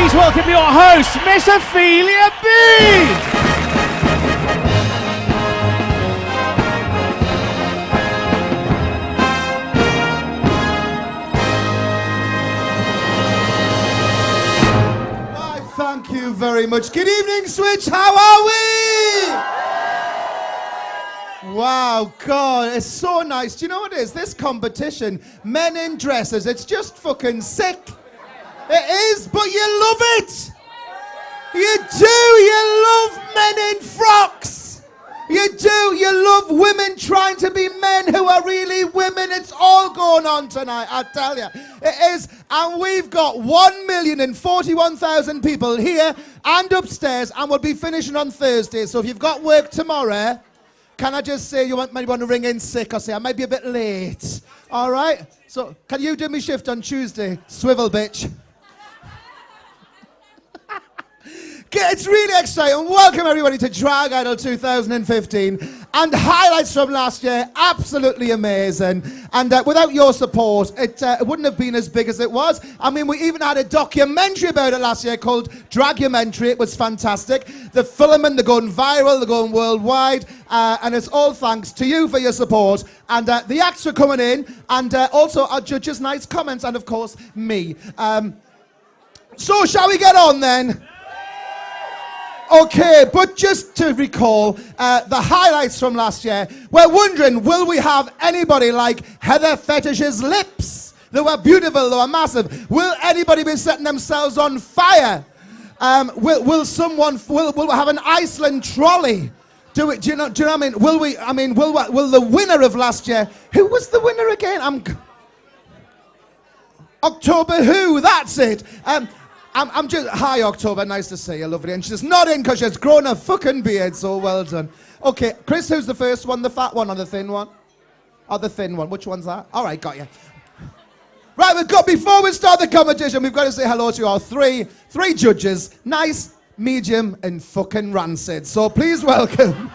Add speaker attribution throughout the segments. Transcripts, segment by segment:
Speaker 1: please welcome your host, Miss Ophelia B.
Speaker 2: Thank you very much. Good evening, Switch. How are we? Wow, God, it's so nice. Do you know what it is? This competition, men in dresses, it's just fucking sick. It is, but you love it. You do. You love men in frocks. You do. You love women trying to be men who are really women. It's all going on tonight, I tell you. It is. And we've got 1,041,000 people here and upstairs, and we'll be finishing on Thursday. So if you've got work tomorrow, can I just say you might want to ring in sick or say I might be a bit late. All right? So can you do me shift on Tuesday? Swivel, bitch. It's really exciting. Welcome everybody to Drag Idol 2015 and highlights from last year, absolutely amazing. And without your support, it wouldn't have been as big as it was. I mean, we even had a documentary about it last year called Dragumentary. It was fantastic. The filming, they're going viral, they're going worldwide, and it's all thanks to you for your support. And the acts are coming in, and also our judges' nice comments, and of course, me. So shall we get on then? Okay, but just to recall the highlights from last year, we're wondering, will we have anybody like Heather Fetish's lips? They were beautiful, they were massive. Will anybody be setting themselves on fire? Will we have an Iceland trolley? Do you know what I mean? Will the winner of last year, who was the winner again? October Who, that's it. I'm just, hi October, nice to see you, lovely. And she's nodding because she's grown a fucking beard, so well done. Okay, Chris, who's the first one? The fat one or the thin one? Or the thin one, which one's that? All right, got you. Right, before we start the competition, we've got to say hello to our three judges. Nice, medium, and fucking rancid. So please welcome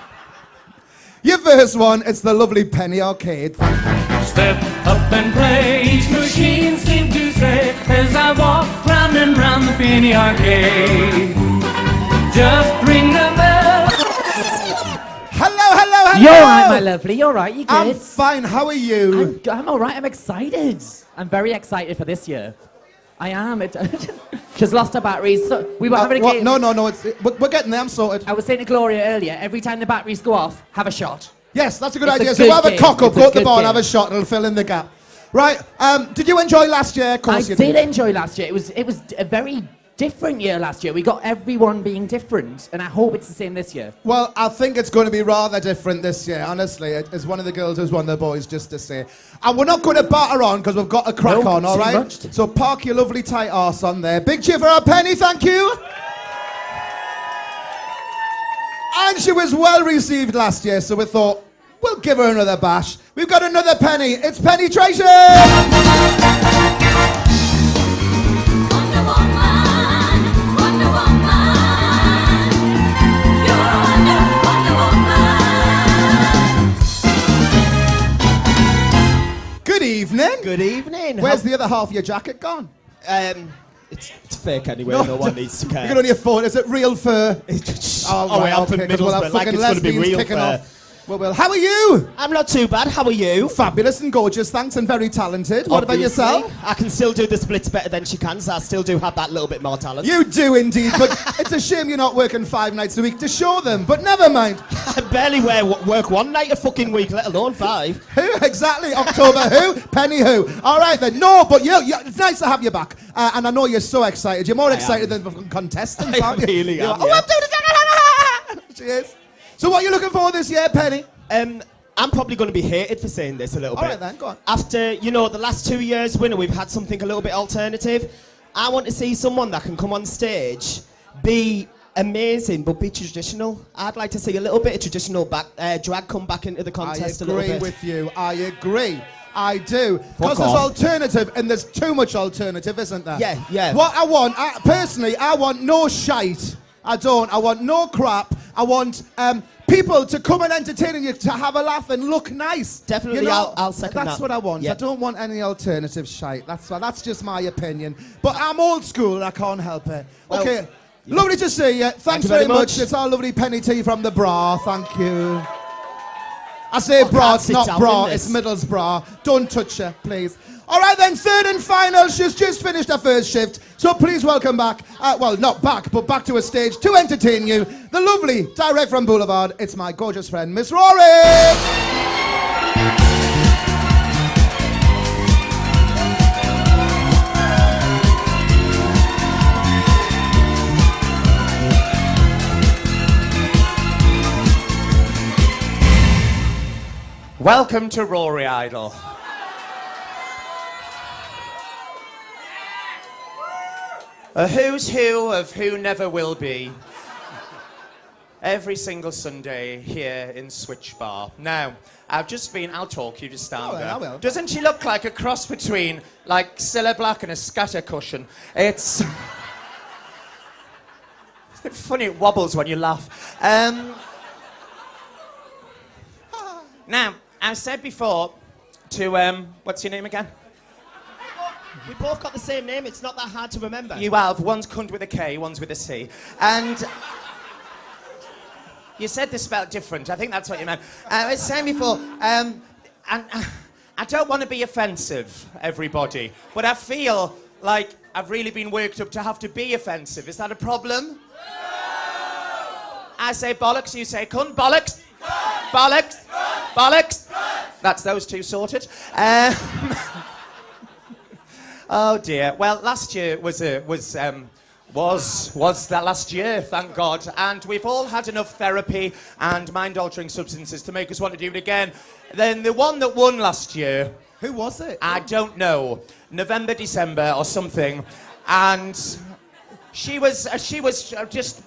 Speaker 2: your first one. It's the lovely Penny Arcade.
Speaker 3: Step up and play, each machine seemed to say, as I walk round and round the Penny Arcade. Just ring the bell.
Speaker 2: Hello.
Speaker 4: You're right, my lovely. You're right. You good?
Speaker 2: I'm fine. How are you?
Speaker 4: I'm all right. I'm excited. I'm very excited for this year. I am. She's lost her batteries. So we were having a game.
Speaker 2: No. We're getting there. I'm sorted.
Speaker 4: I was saying to Gloria earlier, every time the batteries go off, have a shot.
Speaker 2: Yes, that's a good
Speaker 4: It's
Speaker 2: idea.
Speaker 4: a
Speaker 2: So
Speaker 4: good
Speaker 2: we'll have a
Speaker 4: game.
Speaker 2: cock up,
Speaker 4: It's a
Speaker 2: go to the
Speaker 4: good
Speaker 2: bar and
Speaker 4: game.
Speaker 2: have a shot. It'll fill in the gap. Right. Did you enjoy last year? Of course
Speaker 4: I did enjoy last year. It was a very different year last year. We got everyone being different, and I hope it's the same this year.
Speaker 2: Well, I think it's going to be rather different this year, honestly. As one of the girls, as one of the boys, just to say. And we're not going to batter on because we've got a crack on, all right? So park your lovely tight arse on there. Big cheer for our Penny, thank you. And she was well received last year, so we thought, we'll give her another bash. We've got another Penny. It's Penetration!
Speaker 5: Wonder Woman, you're a Wonder Woman.
Speaker 2: Good evening.
Speaker 6: Good evening.
Speaker 2: Where's the other half of your jacket gone?
Speaker 6: It's fake anyway, no one needs to care.
Speaker 2: You can only afford, is it real fur?
Speaker 6: Right, I'm from Middlesbrough, like it's going to be real fur.
Speaker 2: Well, how are you?
Speaker 6: I'm not too bad, how are you?
Speaker 2: Fabulous and gorgeous, thanks, and very talented. What about
Speaker 6: Obviously,
Speaker 2: yourself?
Speaker 6: I can still do the splits better than she can, so I still do have that little bit more talent.
Speaker 2: You do indeed, but it's a shame you're not working 5 nights a week to show them, but never mind.
Speaker 6: I barely work one night a fucking week, let alone 5.
Speaker 2: Who? Exactly, October Who? Penny Who? All right then, no, but it's nice to have you back. And I know you're so excited. You're more excited than the contestants, aren't you?
Speaker 6: Really am,
Speaker 2: Oh, I'm doing it! She is. So what are you looking for this year, Penny?
Speaker 6: I'm probably going to be hated for saying this a little bit.
Speaker 2: All right then, go on.
Speaker 6: After, the last 2 years winner, we've had something a little bit alternative. I want to see someone that can come on stage, be amazing, but be traditional. I'd like to see a little bit of traditional drag come back into the contest a little bit.
Speaker 2: I agree with you. I agree. I do. Because there's alternative, and there's too much alternative, isn't there?
Speaker 6: Yeah.
Speaker 2: What I want, personally, I want no shite. I don't. I want no crap. I want people to come and entertain you, to have a laugh and look nice.
Speaker 6: Definitely,
Speaker 2: You know,
Speaker 6: I'll second that.
Speaker 2: That's what I want.
Speaker 6: Yeah.
Speaker 2: I don't want any alternative shite. That's just my opinion. But I'm old school and I can't help it.
Speaker 6: Well,
Speaker 2: Okay, lovely to see you. Thanks
Speaker 6: you very
Speaker 2: very much.
Speaker 6: much.
Speaker 2: It's our lovely penny tea from the bra. Thank you. I say bra,
Speaker 6: can't
Speaker 2: it's
Speaker 6: sit
Speaker 2: not
Speaker 6: down
Speaker 2: bra,
Speaker 6: in
Speaker 2: it's
Speaker 6: this.
Speaker 2: Middlesbrough. Don't touch her, please. All right then, third and final. She's just finished her first shift, so please welcome back, well, not back, but back to a stage to entertain you, the lovely, direct from Boulevard, it's my gorgeous friend, Miss Rory!
Speaker 7: Welcome to Rory Idol. A who's who of who never will be. Every single Sunday here in Switch Bar. Now, I'll talk, you just stand
Speaker 2: Oh,
Speaker 7: there.
Speaker 2: I will.
Speaker 7: Doesn't she look like a cross between, like, Cilla Black and a scatter cushion? It's a bit funny, it wobbles when you laugh. Now, I said before to, what's your name again?
Speaker 6: We both got the same name. It's not that hard to remember.
Speaker 7: You have. One's cunt with a K, one's with a C. And you said they're spelled different. I think that's what you meant. I was saying before, and I don't want to be offensive, everybody, but I feel like I've really been worked up to have to be offensive. Is that a problem? I say bollocks, you say cunt. Bollocks. Bollocks. Bollocks. That's those two sorted. Oh dear. Well, last year was that last year, thank God. And we've all had enough therapy and mind-altering substances to make us want to do it again. Then the one that won last year,
Speaker 2: Who was it?
Speaker 7: I don't know, November, December or something, and she was just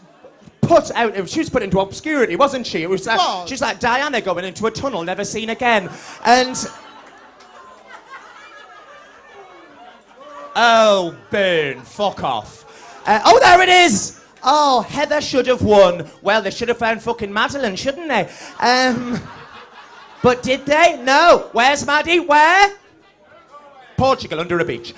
Speaker 7: put out. She was put into obscurity, wasn't she? It was like
Speaker 2: What?
Speaker 7: she's like Diana going into a tunnel, never seen again, and. Oh, burn. Fuck off. Oh, there it is. Oh, Heather should have won. Well, they should have found fucking Madeline, shouldn't they? But did they? No. Where's Maddie? Where? Portugal, under a beach.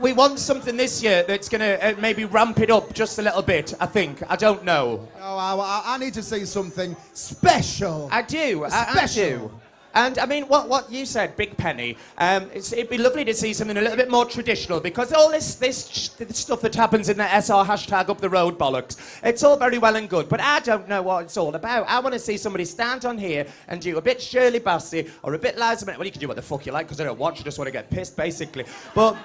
Speaker 7: We want something this year that's going to maybe ramp it up just a little bit, I think. I don't know.
Speaker 2: Oh, I need to see something special.
Speaker 7: I do. I
Speaker 2: Special.
Speaker 7: do. And I mean, what you said, Big Penny, it'd be lovely to see something a little bit more traditional, because all this stuff that happens in the SR hashtag up the road bollocks, it's all very well and good, but I don't know what it's all about. I want to see somebody stand on here and do a bit Shirley Bassey or a bit Liza Minnelli. Well, you can do what the fuck you like, because I don't watch, you just want to get pissed, basically. But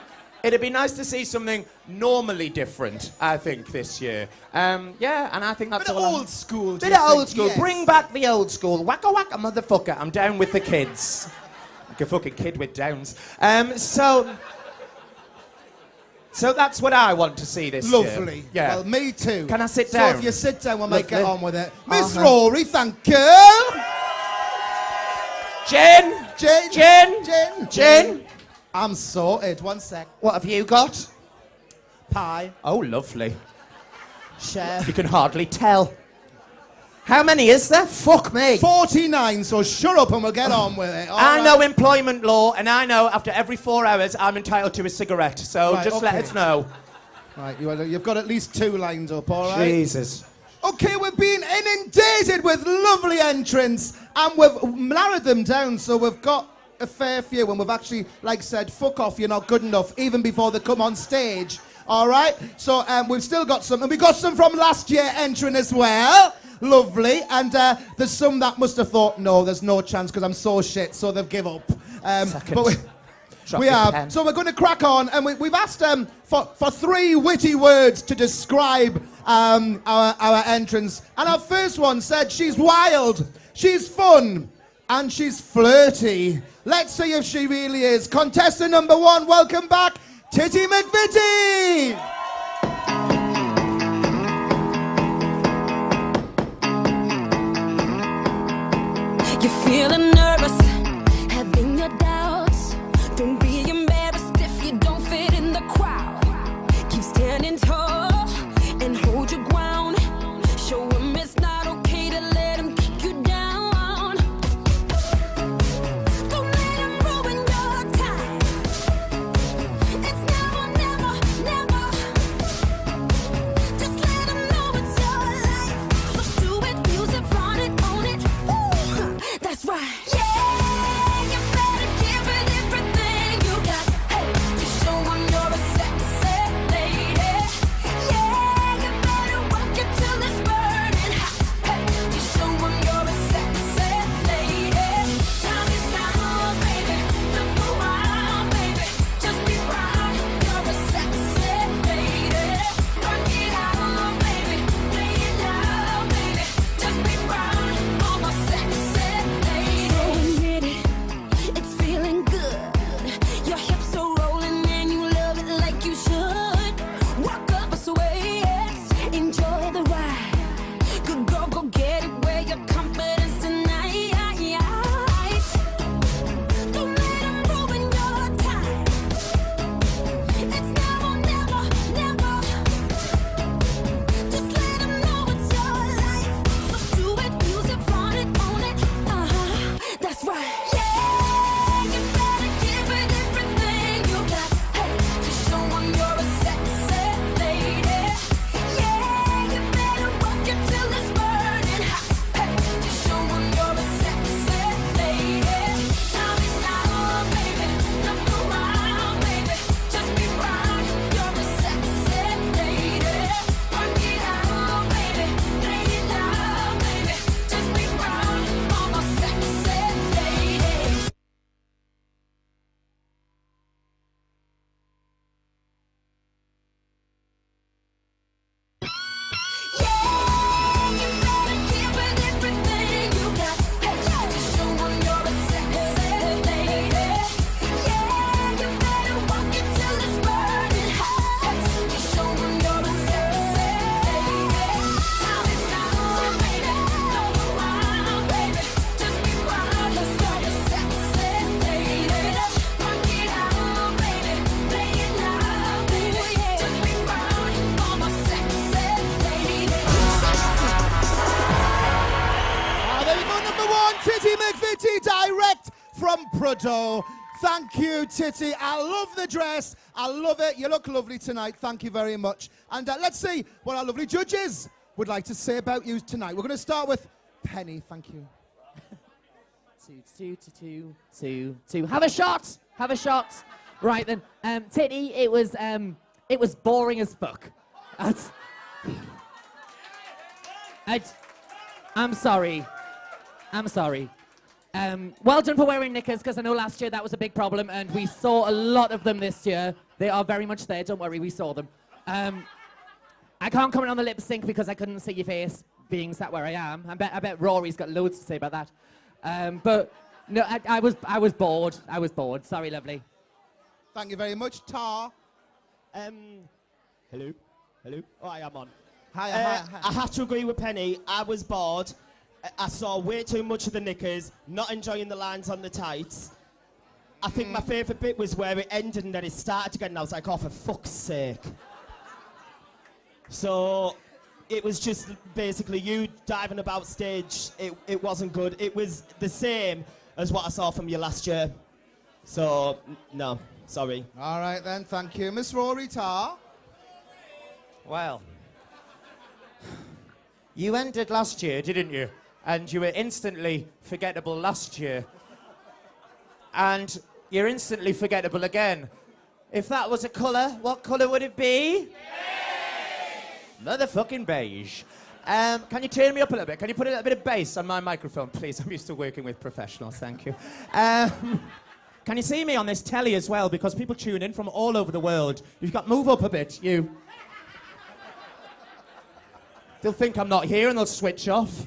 Speaker 7: it'd be nice to see something normally different, I think, this year. Yeah, and I think that's
Speaker 2: Bit of
Speaker 7: all.
Speaker 2: old school. do
Speaker 7: Bit
Speaker 2: you
Speaker 7: of
Speaker 2: think?
Speaker 7: old school.
Speaker 2: Yes.
Speaker 7: Bring back the old school. Wacka wacka, motherfucker. I'm down with the kids. Like a fucking kid with Downs. So that's what I want to see this year.
Speaker 2: Lovely.
Speaker 7: Yeah.
Speaker 2: Well, me too.
Speaker 7: Can I sit
Speaker 2: So
Speaker 7: down?
Speaker 2: if you sit down, we might get
Speaker 7: Lovely.
Speaker 2: on with it. Miss
Speaker 7: Uh-huh.
Speaker 2: Rory, thank you.
Speaker 7: Gin.
Speaker 2: Gin.
Speaker 7: Gin.
Speaker 2: Gin.
Speaker 7: Gin.
Speaker 2: I'm sorted. One sec.
Speaker 7: What have you got?
Speaker 2: Pie.
Speaker 7: Oh, lovely.
Speaker 2: Share.
Speaker 7: You can hardly tell. How many is there? Fuck me.
Speaker 2: 49, so shut up and we'll get on with it. All
Speaker 7: I
Speaker 2: right.
Speaker 7: know employment law, and I know after every 4 hours I'm entitled to a cigarette. So
Speaker 2: Right,
Speaker 7: just let
Speaker 2: okay.
Speaker 7: us know.
Speaker 2: Right, you've got at least 2 lined up, all right?
Speaker 7: Jesus.
Speaker 2: Okay, we've been inundated with lovely entrants, and we've narrowed them down, so we've got a fair few, and we've actually, like said, fuck off, you're not good enough, even before they come on stage. All right? So we've still got some, and we got some from last year entering as well. Lovely. And there's some that must have thought, no, there's no chance because I'm so shit, so they've give up. But we have.
Speaker 7: Pen.
Speaker 2: So we're going to crack on, and we've asked for 3 witty words to describe our entrance. And our first one said she's wild, she's fun, and she's flirty. Let's see if she really is. Contestant number 1, welcome back, Titty McVitie.
Speaker 5: You're feeling nervous, having your doubts. Don't be embarrassed if you don't fit in the crowd. Keep standing tall and hold your ground. Show
Speaker 2: Titty direct from Prudhoe. Thank you, Titty. I love the dress. I love it. You look lovely tonight. Thank you very much. And let's see what our lovely judges would like to say about you tonight. We're going to start with Penny. Thank you.
Speaker 4: Two. Have a shot. Have a shot. Right then, Titty. It was boring as fuck. I'm sorry. Well done for wearing knickers, because I know last year that was a big problem, and we saw a lot of them this year. They are very much there. Don't worry, we saw them. I can't comment on the lip sync because I couldn't see your face being sat where I am. I bet Rory's got loads to say about that. But no, I was bored. I was bored. Sorry, lovely.
Speaker 2: Thank you very much, Tar.
Speaker 6: Hello? Oh, I am on.
Speaker 2: Hi.
Speaker 6: I have to agree with Penny. I was bored. I saw way too much of the knickers, not enjoying the lines on the tights. I think my favourite bit was where it ended and then it started again, and I was like, oh, for fuck's sake. So it was just basically you diving about stage. It wasn't good. It was the same as what I saw from you last year. So, no, sorry.
Speaker 2: All right then, thank you. Miss Rory Tar.
Speaker 7: Well, you ended last year, didn't you? And you were instantly forgettable last year. And you're instantly forgettable again. If that was a colour, what colour would it be? Beige! Motherfucking beige. Can you turn me up a little bit? Can you put a little bit of bass on my microphone, please? I'm used to working with professionals, thank you. Can you see me on this telly as well? Because people tune in from all over the world. You've got to move up a bit, you. They'll think I'm not here and they'll switch off.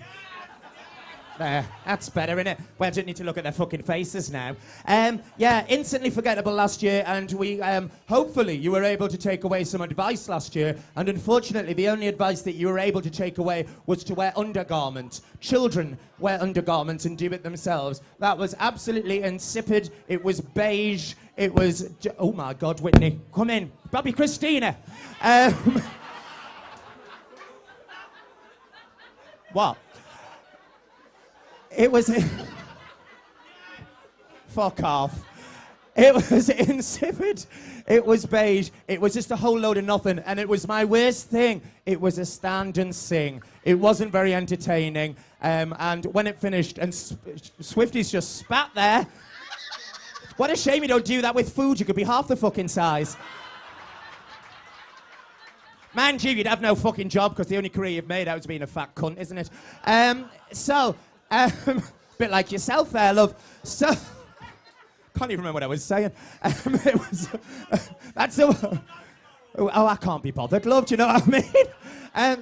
Speaker 7: There, that's better, innit? Well, I don't need to look at their fucking faces now. Yeah, instantly forgettable last year, and we, hopefully you were able to take away some advice last year, and unfortunately the only advice that you were able to take away was to wear undergarments. Children wear undergarments and do it themselves. That was absolutely insipid. It was beige. It was, oh my God, Whitney, come in. Bobby Christina. What? It was... Fuck off. It was insipid. It was beige. It was just a whole load of nothing. And it was my worst thing. It was a stand and sing. It wasn't very entertaining. And when it finished, and Swifties just spat there. What a shame you don't do that with food. You could be half the fucking size. Mind you, you'd have no fucking job because the only career you've made out is being a fat cunt, isn't it? Bit like yourself there, love. So, can't even remember what I was saying. It was, that's the, oh, I can't be bothered, love, do you know what I mean?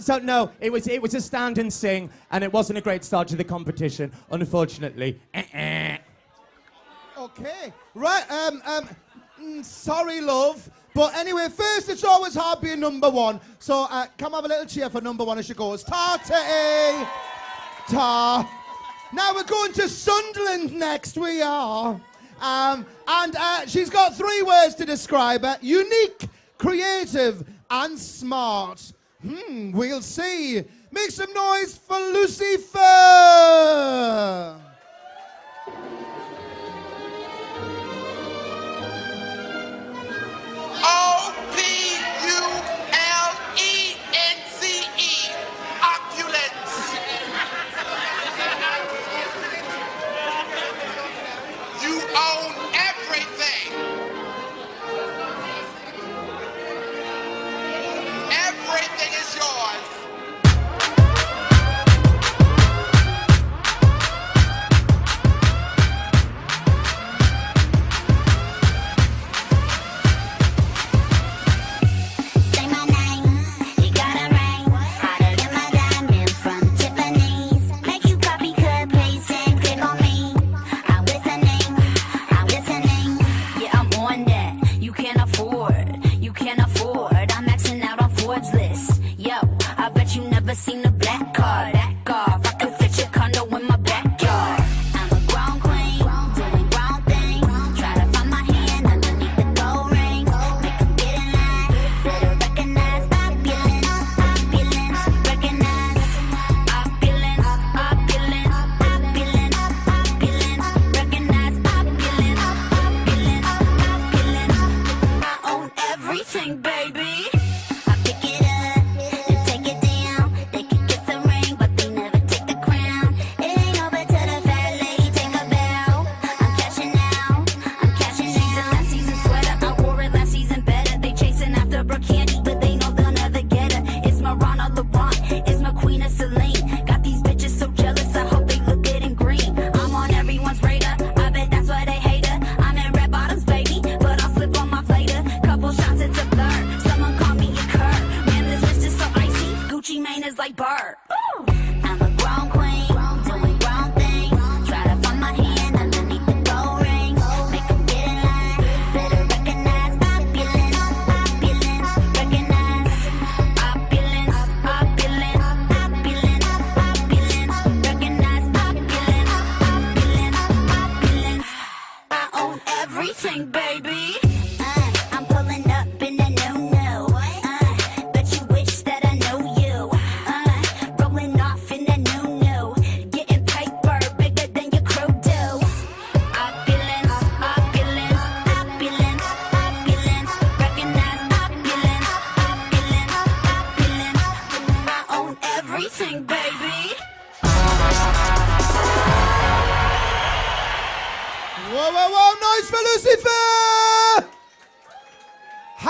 Speaker 7: So no, it was a stand and sing, and it wasn't a great start to the competition, unfortunately.
Speaker 2: Okay, right, sorry, love. But anyway, first, it's always hard being number one. So come have a little cheer for number one as she goes. Tar to A. Tar. Now we're going to Sunderland next, we are. And she's got 3 words to describe her. Unique, creative, and smart. We'll see. Make some noise for Lucifer.
Speaker 8: OPULENCE. Opulence. You own everything. Everything is yours.
Speaker 5: Say my name, you gotta ring. Hotter than my diamond from Tiffany's. Make you copy, cut, paste, and click on me. I'm listening. Yeah, I'm on that. You can't afford. I'm maxing out on Ford's list. Yo, I bet you never seen a black car. That car, I could fit your condo in my backyard. I'm a grown queen, doing grown things. Try to find my hand underneath the gold rings. Make 'em get in line. Better recognize opulence. Recognize opulence.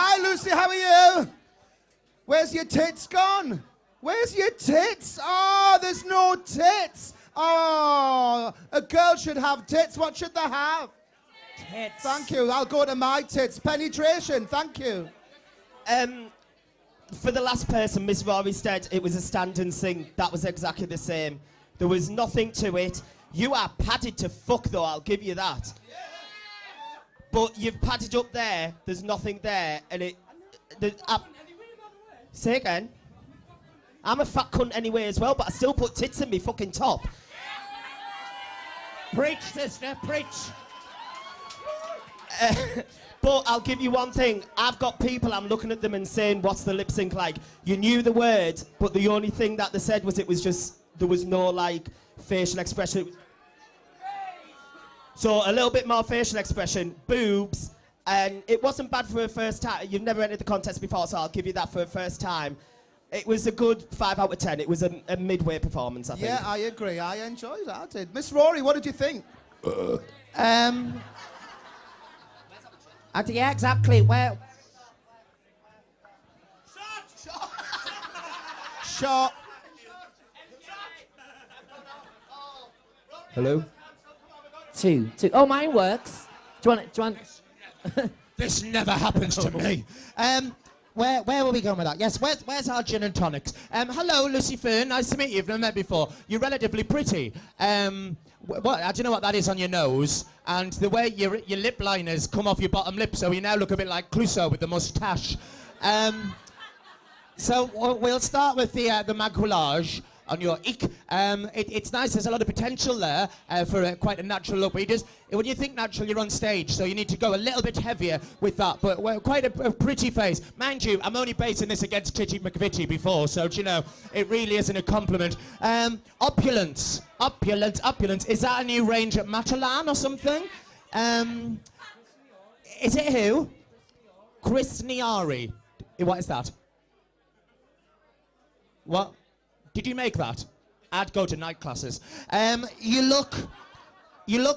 Speaker 2: Hi, Lucy, how are you? Where's your tits gone? Where's your tits? Oh, there's no tits. Oh, a girl should have tits. What should they have?
Speaker 6: Tits.
Speaker 2: Thank you. I'll go to my tits. Penetration. Thank you.
Speaker 6: For the last person, Miss Rory said it was a stand and sing. That was exactly the same. There was nothing to it. You are padded to fuck, though, I'll give you that. But you've padded up there, there's nothing there, and it... say again. I'm a fat cunt anyway as well, but I still put tits in me fucking top.
Speaker 1: Preach, sister, preach.
Speaker 6: But I'll give you one thing. I've got people, I'm looking at them and saying, what's the lip sync like? You knew the word, but the only thing that they said was it was just, there was no, like, facial expression. So a little bit more facial expression, boobs, and it wasn't bad for a first time. You've never entered the contest before, so I'll give you that for a first time. It was a good 5 out of 10. It was a midway performance, I think.
Speaker 2: Yeah, I agree. I enjoyed it. I did. Miss Rory, what did you think?
Speaker 1: Yeah, exactly. Well,
Speaker 2: Shot.
Speaker 6: Hello?
Speaker 4: Two. Oh, mine works. Do you want?
Speaker 1: this never happens to me. Where were we going with that? Yes, where's our gin and tonics? Hello, Lucy Fern. Nice to meet you. You've never met before. You're relatively pretty. What? I don't know what that is on your nose, and the way your lip liners come off your bottom lip, so you now look a bit like Clouseau with the moustache. So we'll start with the maquillage on your ick. It's nice. There's a lot of potential there for quite a natural look. But when you think natural, you're on stage, so you need to go a little bit heavier with that. But quite a pretty face. Mind you, I'm only basing this against Titty McVitie before, so you know, it really isn't a compliment. Opulence. Is that a new range at Matalan or something? Is it who? Chris Niari. What is that? What? Did you make that? I'd go to night classes. You look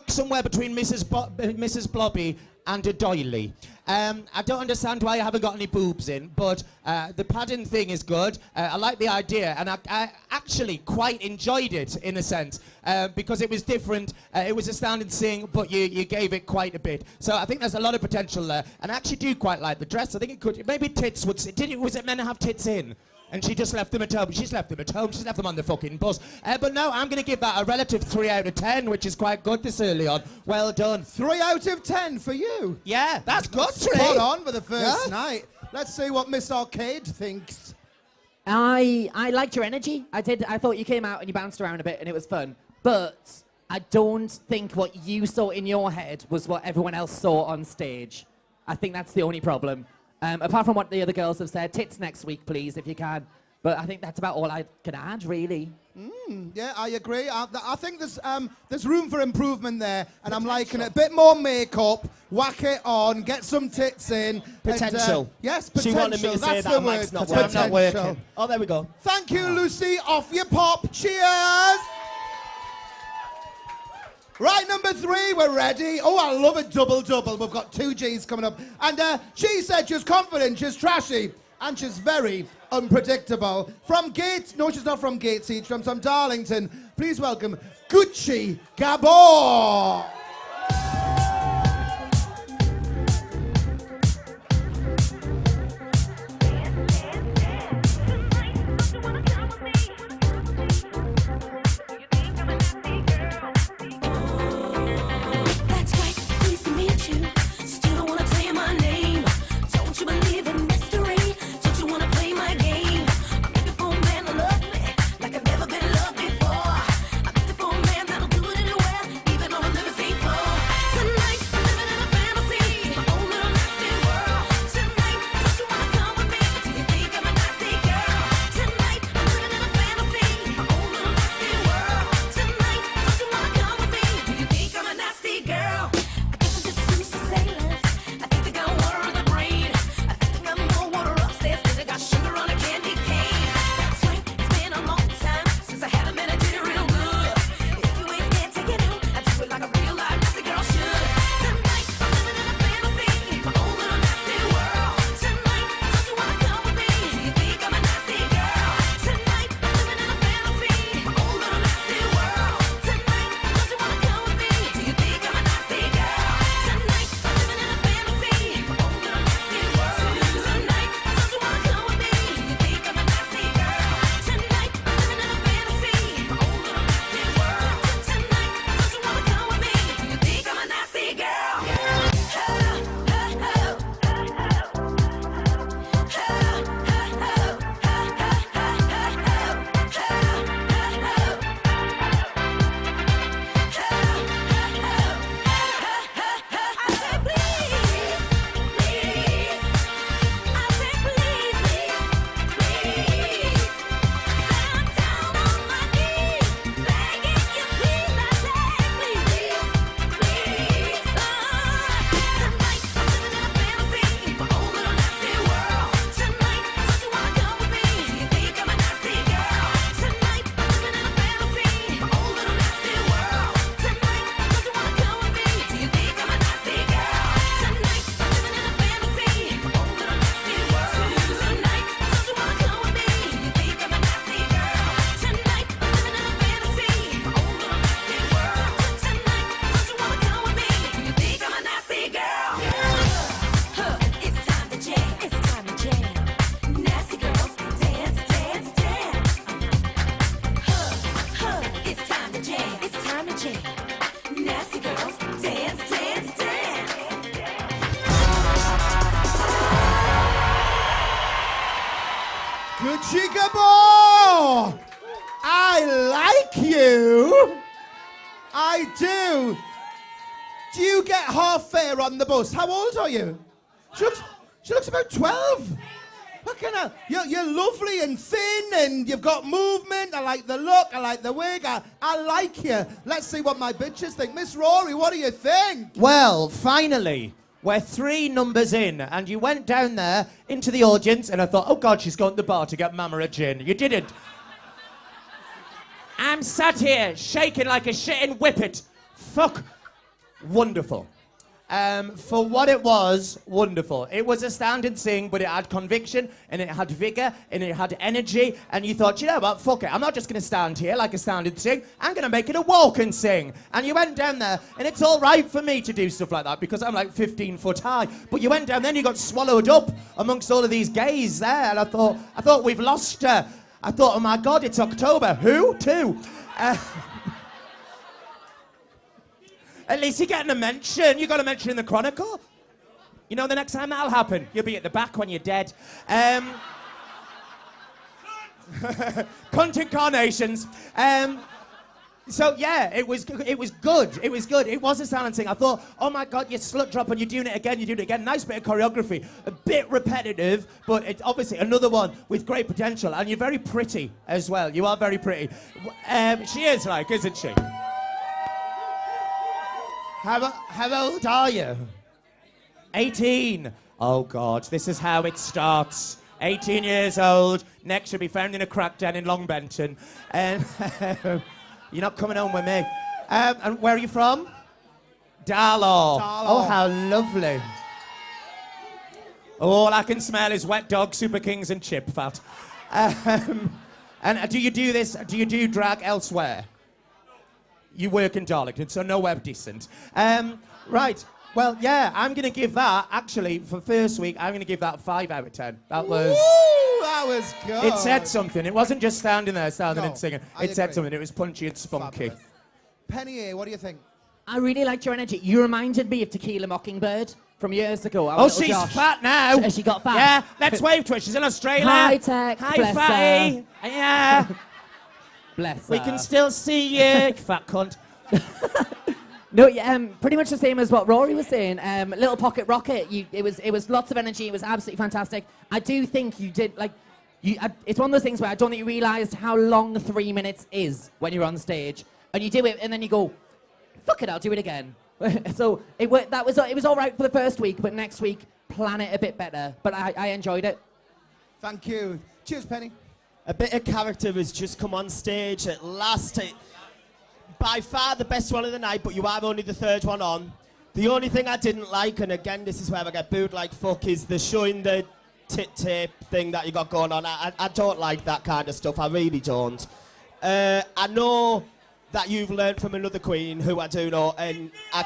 Speaker 1: somewhere between Mrs. Blobby and a doily. I don't understand why you haven't got any boobs in, but the padding thing is good. I like the idea, and I actually quite enjoyed it in a sense because it was different. It was a stand and sing, but you gave it quite a bit. So I think there's a lot of potential there, and I actually do quite like the dress. I think it could. Maybe tits would. Was it meant to have tits in? And she just left them at home. She's left them at home. She's left them on the fucking bus. But no, I'm going to give that a relative 3 out of 10, which is quite good this early on. Well done.
Speaker 2: 3 out of 10 for you.
Speaker 1: Yeah, that's good,
Speaker 2: Spot on for the first night. Let's see what Miss Arcade thinks.
Speaker 4: I liked your energy. I did. I thought you came out and you bounced around a bit and it was fun. But I don't think what you saw in your head was what everyone else saw on stage. I think that's the only problem. Apart from what the other girls have said, tits next week, please, if you can. But I think that's about all I can add, really.
Speaker 2: Yeah, I agree. I think there's room for improvement there, and I'm liking it. A bit more makeup, whack it on, get some tits in.
Speaker 6: Potential.
Speaker 2: And, yes, potential.
Speaker 6: She wanted me to say
Speaker 2: That's
Speaker 6: that,
Speaker 2: the
Speaker 6: and
Speaker 2: word.
Speaker 6: Mike's not
Speaker 2: Potential.
Speaker 6: working.
Speaker 1: Not working.
Speaker 6: Oh, there we go.
Speaker 2: Thank you, Lucy. Off your pop. Cheers. Right, number 3, we're ready. Oh, I love a double-double. We've got 2 Gs coming up. And she said she's confident, she's trashy, and she's very unpredictable. From Gates, no, she's not from Gateshead, she's from Darlington. Please welcome Gucci Gabor.
Speaker 5: That's right, pleased to meet you. Still don't wanna tell you my name. Don't you believe in mystery? Don't you wanna play my game? I'm looking for a man to love me like I've never been loved before. I'm looking for a man that'll do it anywhere, even on a limousine.
Speaker 2: Good Chicabo! I like you. I do. Do you get half fare on the bus? How old are you? She looks about 12. What kind of... You're lovely and thin and you've got movement. I like the look. I like the wig. I like you. Let's see what my bitches think. Miss Rory, what do you think?
Speaker 1: Well, finally, we're 3 numbers in, and you went down there into the audience, and I thought, oh God, she's gone to the bar to get Mama a gin. You didn't. I'm sat here shaking like a shitting whippet. Fuck. Wonderful. For what it was, wonderful. It was a stand and sing, but it had conviction, and it had vigour, and it had energy, and you thought, you know what, fuck it, I'm not just going to stand here like a stand and sing, I'm going to make it a walk and sing. And you went down there, and it's all right for me to do stuff like that, because I'm like 15 foot high, but you went down there and you got swallowed up amongst all of these gays there, and I thought we've lost her. I thought, oh my God, it's October. Who? 2. At least you're getting a mention. You got a mention in the Chronicle. You know the next time that'll happen, you'll be at the back when you're dead. Cunt incarnations. So yeah, it was good. It was good. It was a silent thing. I thought, oh my God, you're slut dropping. You're doing it again. Nice bit of choreography. A bit repetitive, but it's obviously another one with great potential. And you're very pretty as well. You are very pretty. She is like, isn't she? How old are you? 18. Oh God, this is how it starts. 18 years old. Next should be found in a crack den in Long Benton. And you're not coming home with me. And where are you from? Darlaw. Oh, how lovely. All I can smell is wet dog, super kings, and chip fat. And do you do this? Do you do drag elsewhere? You work in Darlington, so nowhere decent. Right. Well, yeah, I'm going to give that, actually, for first week, I'm going to give that 5 out of 10. That was...
Speaker 2: Ooh, that was good.
Speaker 1: It said something. It wasn't just standing there,
Speaker 2: No,
Speaker 1: and singing.
Speaker 2: I
Speaker 1: It said
Speaker 2: agree.
Speaker 1: something. It was punchy and spunky.
Speaker 2: Fabulous. Penny A, what do you think?
Speaker 4: I really liked your energy. You reminded me of Tequila Mockingbird from years ago. Our
Speaker 1: Oh,
Speaker 4: little
Speaker 1: she's
Speaker 4: Josh.
Speaker 1: fat now.
Speaker 4: Has she got fat?
Speaker 1: Yeah, let's wave to her. She's in Australia.
Speaker 4: Hi, Tech.
Speaker 1: Hi,
Speaker 4: Bless
Speaker 1: fatty. Yeah.
Speaker 4: Bless
Speaker 1: We
Speaker 4: her.
Speaker 1: can still see you, you fat cunt.
Speaker 4: No, pretty much the same as what Rory was saying. Little Pocket Rocket. It was lots of energy. It was absolutely fantastic. I do think you did it's one of those things where I don't think you realised how long 3 minutes is when you're on stage, and you do it, and then you go, "Fuck it, I'll do it again." So it was all right for the first week, but next week plan it a bit better. But I enjoyed it.
Speaker 2: Thank you. Cheers, Penny.
Speaker 6: A bit of character has just come on stage at last. By far the best one of the night, but you are only the 3rd one on. The only thing I didn't like, and again, this is where I get booed like fuck, is the showing the tit tape thing that you got going on. I don't like that kind of stuff. I really don't. I know that you've learned from another queen, who I do know, and I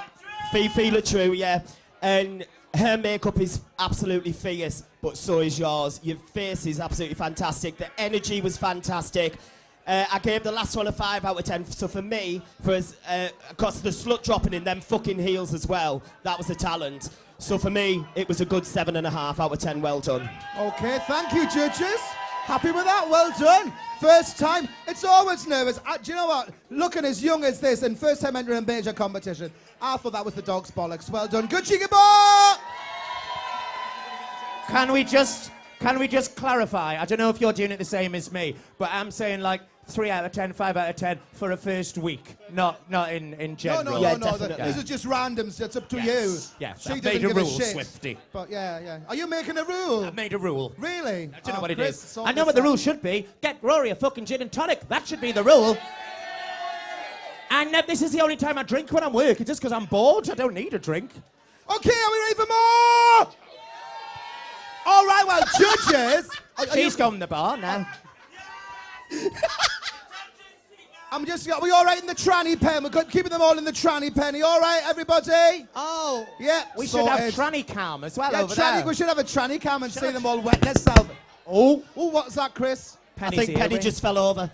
Speaker 6: feel it true, yeah. And her makeup is absolutely fierce, but so is yours. Your face is absolutely fantastic. The energy was fantastic. I gave the last one a 5 out of 10. So for me, because the slut dropping in them fucking heels as well, that was a talent. So for me, it was a good 7.5 out of 10. Well done.
Speaker 2: Okay, thank you, judges. Happy with that? Well done. First time. It's always nervous. Do you know what? Looking as young as this and first time entering a major competition, I thought that was the dog's bollocks. Well done. Good Chicabo!
Speaker 1: Can we just clarify? I don't know if you're doing it the same as me, but I'm saying like 3 out of 10, 5 out of 10 for a first week, not in general.
Speaker 2: No.
Speaker 6: Yeah,
Speaker 2: This
Speaker 6: definitely.
Speaker 2: is just randoms. It's up to
Speaker 1: Yes.
Speaker 2: you.
Speaker 1: Yes,
Speaker 2: She
Speaker 1: I've
Speaker 2: doesn't
Speaker 1: made a
Speaker 2: give
Speaker 1: rule,
Speaker 2: shit.
Speaker 1: Swifty.
Speaker 2: But yeah. Are you making a rule?
Speaker 1: I've made a rule.
Speaker 2: Really?
Speaker 1: I don't know what it is.
Speaker 2: sort
Speaker 1: I know
Speaker 2: this
Speaker 1: what the
Speaker 2: out.
Speaker 1: rule should be. Get Rory a fucking gin and tonic. That should be the rule. And this is the only time I drink when I'm working, just because I'm bored. I don't need a drink.
Speaker 2: Okay, are we ready for more? All right, well, judges.
Speaker 1: She's going to the bar now.
Speaker 2: Are we all right in the tranny pen? We're keeping them all in the tranny penny. All right, everybody?
Speaker 1: Oh.
Speaker 2: Yeah,
Speaker 1: We should have
Speaker 2: sorted.
Speaker 1: tranny cam as well
Speaker 2: Yeah,
Speaker 1: over
Speaker 2: tranny,
Speaker 1: there.
Speaker 2: we should have a tranny cam and see them all wet themselves. Oh, what's that, Chris?
Speaker 6: I think Penny just fell over.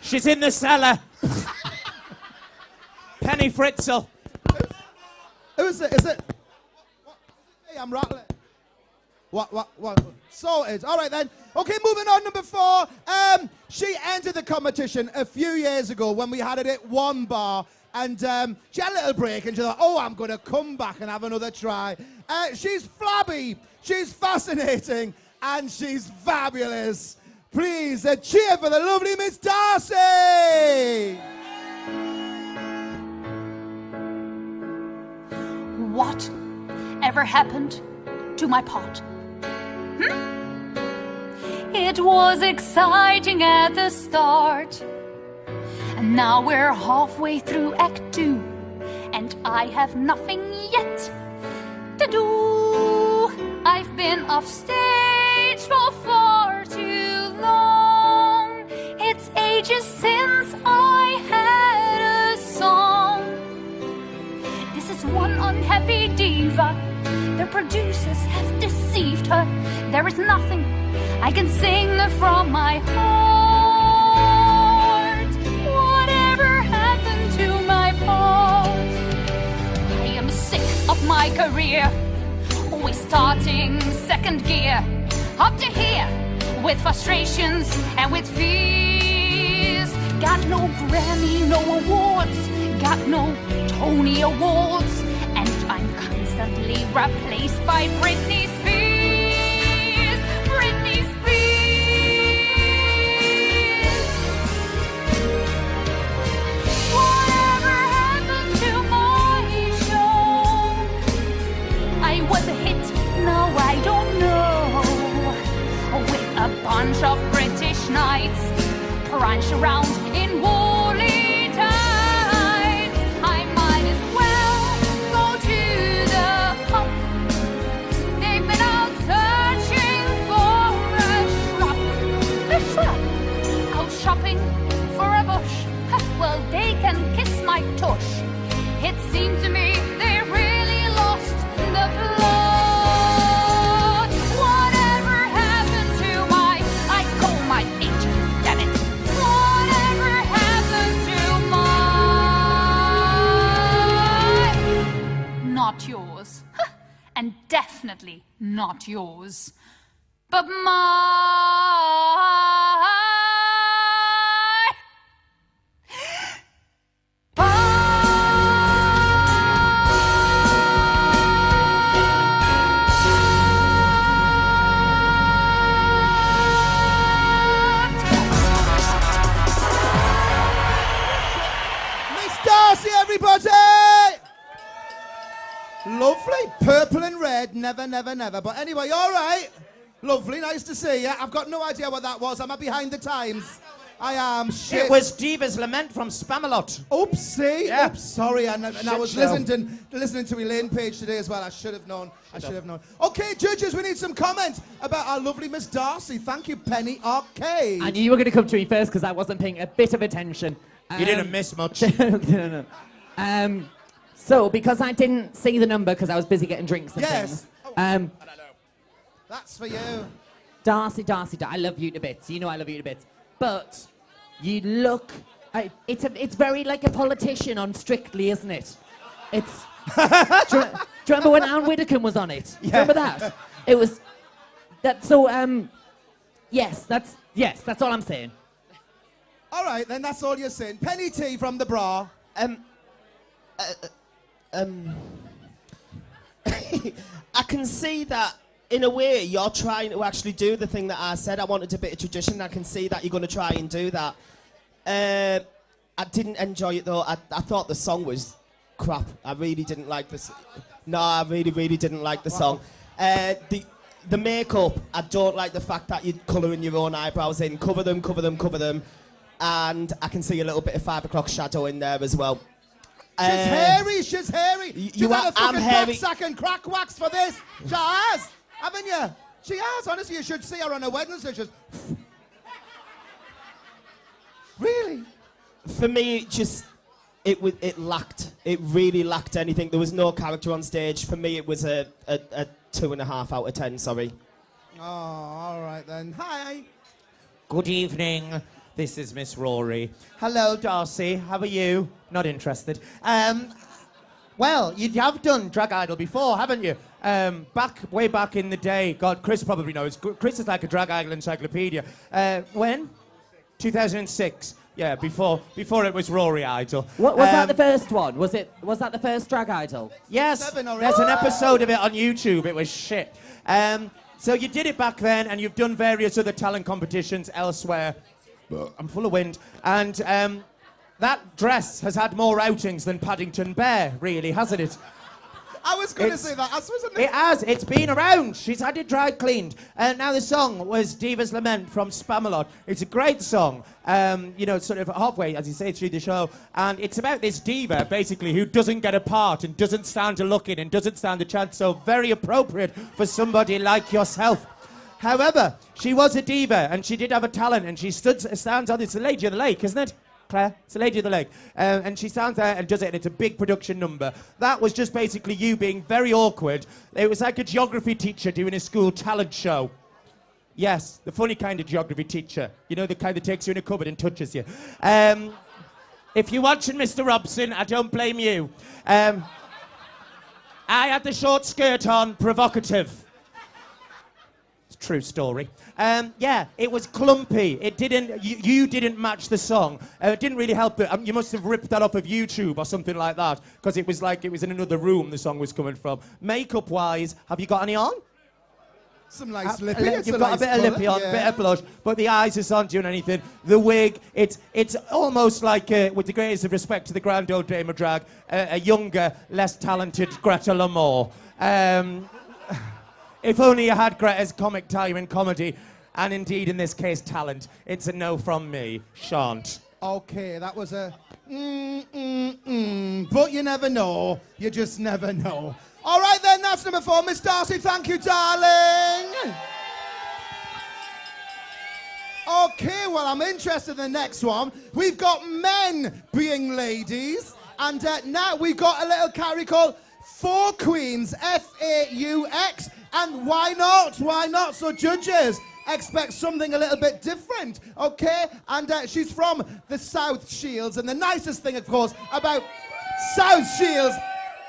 Speaker 1: She's in the cellar. Penny Fritzl.
Speaker 2: Who is it? Is it? Hey, I'm rattling. What? Sorted. All right then. Okay, moving on. Number 4. She entered the competition a few years ago when we had it at one bar. And she had a little break and she thought, oh, I'm going to come back and have another try. She's flabby, she's fascinating, and she's fabulous. Please, a cheer for the lovely Miss Darcy!
Speaker 9: What ever happened to my pot? It was exciting at the start. And now we're halfway through Act 2, and I have nothing yet to do. I've been off stage for far too long. It's ages since I had a song. This is one unhappy diva. The producers have deceived her. There is nothing I can sing from my heart. Whatever happened to my part? I am sick of my career, always starting second gear. Up to here with frustrations and with fears. Got no Grammy, no awards, got no Tony Awards, and I'm constantly replaced by Britney Spears. Britney Spears. Whatever happened to my show? I was a hit, now I don't know. With a bunch of British knights crunch around in woolly tights, I might as well go to the pub. They've been out searching for a shrub, out shopping for a bush. Well, they can kiss my tush. It seemed to me they really lost the plot. Whatever happened to my, I call my agent, damn it. Whatever happened to my, not yours, and definitely not yours, but my.
Speaker 2: Miss Darcy, everybody! Lovely. Purple and red. Never, never, never. But anyway, all right. Lovely. Nice to see you. I've got no idea what that was. Am I behind the times? I am. Shit.
Speaker 1: It was Diva's Lament from Spamalot.
Speaker 2: Oopsie.
Speaker 1: Yeah.
Speaker 2: Oops, sorry. And I was
Speaker 1: show.
Speaker 2: listening to Elaine Page today as well. I should have known. I should have known. Okay, judges, we need some comments about our lovely Miss Darcy. Thank you, Penny Arcade.
Speaker 4: I knew you were going to come to me first because I wasn't paying a bit of attention.
Speaker 1: You didn't miss much.
Speaker 4: No. So, because I didn't see the number because I was busy getting drinks and
Speaker 2: Yes.
Speaker 4: things.
Speaker 2: That's for you.
Speaker 4: Darcy, I love you to bits. You know I love you to bits. But you look... it's very like a politician on Strictly, isn't it? It's... do you remember when Anne Widdecombe was on it? Yeah. Remember that? It was... That. So, yes, that's all I'm saying.
Speaker 2: All right, then that's all you're saying. Penny T from the bra.
Speaker 6: I can see that in a way you're trying to actually do the thing that I said. I wanted a bit of tradition. I can see that you're going to try and do that. I didn't enjoy it though. I thought the song was crap. I really didn't like this. No, I really didn't like the song. The makeup, I don't like the fact that you're colouring your own eyebrows in. Cover them. And I can see a little bit of 5 o'clock shadow in there as well.
Speaker 2: She's hairy.
Speaker 6: You
Speaker 2: had
Speaker 6: are-
Speaker 2: a fucking
Speaker 6: I'm hairy.
Speaker 2: sack and crack wax for this. She has, haven't you? She has. Honestly, you should see her on a Wednesday. She's really.
Speaker 6: For me, it lacked. It really lacked anything. There was no character on stage. For me, it was a 2.5 out of 10. Sorry.
Speaker 2: Oh, all right then. Hi.
Speaker 1: Good evening. This is Miss Rory. Hello, Darcy. How are you? Not interested. Well, you have done Drag Idol before, haven't you? Way back in the day, God, Chris probably knows. Chris is like a drag idol encyclopedia. When? 2006. Yeah, before it was Rory Idol.
Speaker 4: What, was that the first one? Was that the first drag idol?
Speaker 1: Yes,
Speaker 2: 7 already.
Speaker 1: there's an episode of it on YouTube. It was shit. So you did it back then, and you've done various other talent competitions elsewhere. I'm full of wind. And that dress has had more outings than Paddington Bear, really, hasn't it?
Speaker 2: I was going to
Speaker 1: It's-
Speaker 2: say that. I suppose
Speaker 1: It has. It's been around. She's had it dry cleaned. Now the song was Diva's Lament from Spamalot. It's a great song. Sort of halfway, as you say, through the show. And it's about this diva, basically, who doesn't get a part and doesn't stand a look in and doesn't stand a chance. So very appropriate for somebody like yourself. However, she was a diva and she did have a talent and she stands on, it's the Lady of the Lake, isn't it? Claire, it's the Lady of the Lake. And she stands there and does it, and it's a big production number. That was just basically you being very awkward. It was like a geography teacher doing a school talent show. Yes, the funny kind of geography teacher. You know, the kind that takes you in a cupboard and touches you. If you're watching Mr. Robson, I don't blame you. I had the short skirt on, provocative. True story. It was clumpy. It didn't. You didn't match the song. It didn't really help. You must have ripped that off of YouTube or something like that, because it was like it was in another room. The song was coming from. Makeup-wise, have you got any on?
Speaker 2: some nice lippy.
Speaker 1: You've got a bit of lippy on, bit of blush, but the eyes just aren't doing anything. The wig, it's almost like, with the greatest of respect to the grand old dame of drag, a younger, less talented Greta Lamore. If only you had Greta's comic time in comedy, and indeed, in this case, talent. It's a no from me. Shan't.
Speaker 2: Okay, that was a but you never know. You just never know. All right then, that's number 4. Miss Darcy, thank you, darling. Okay, well, I'm interested in the next one. We've got men being ladies, and now we've got a little category called Four Queens, F-A-U-X, and why not? Why not? So judges, expect something a little bit different, okay? And she's from the South Shields, and the nicest thing, of course, about South Shields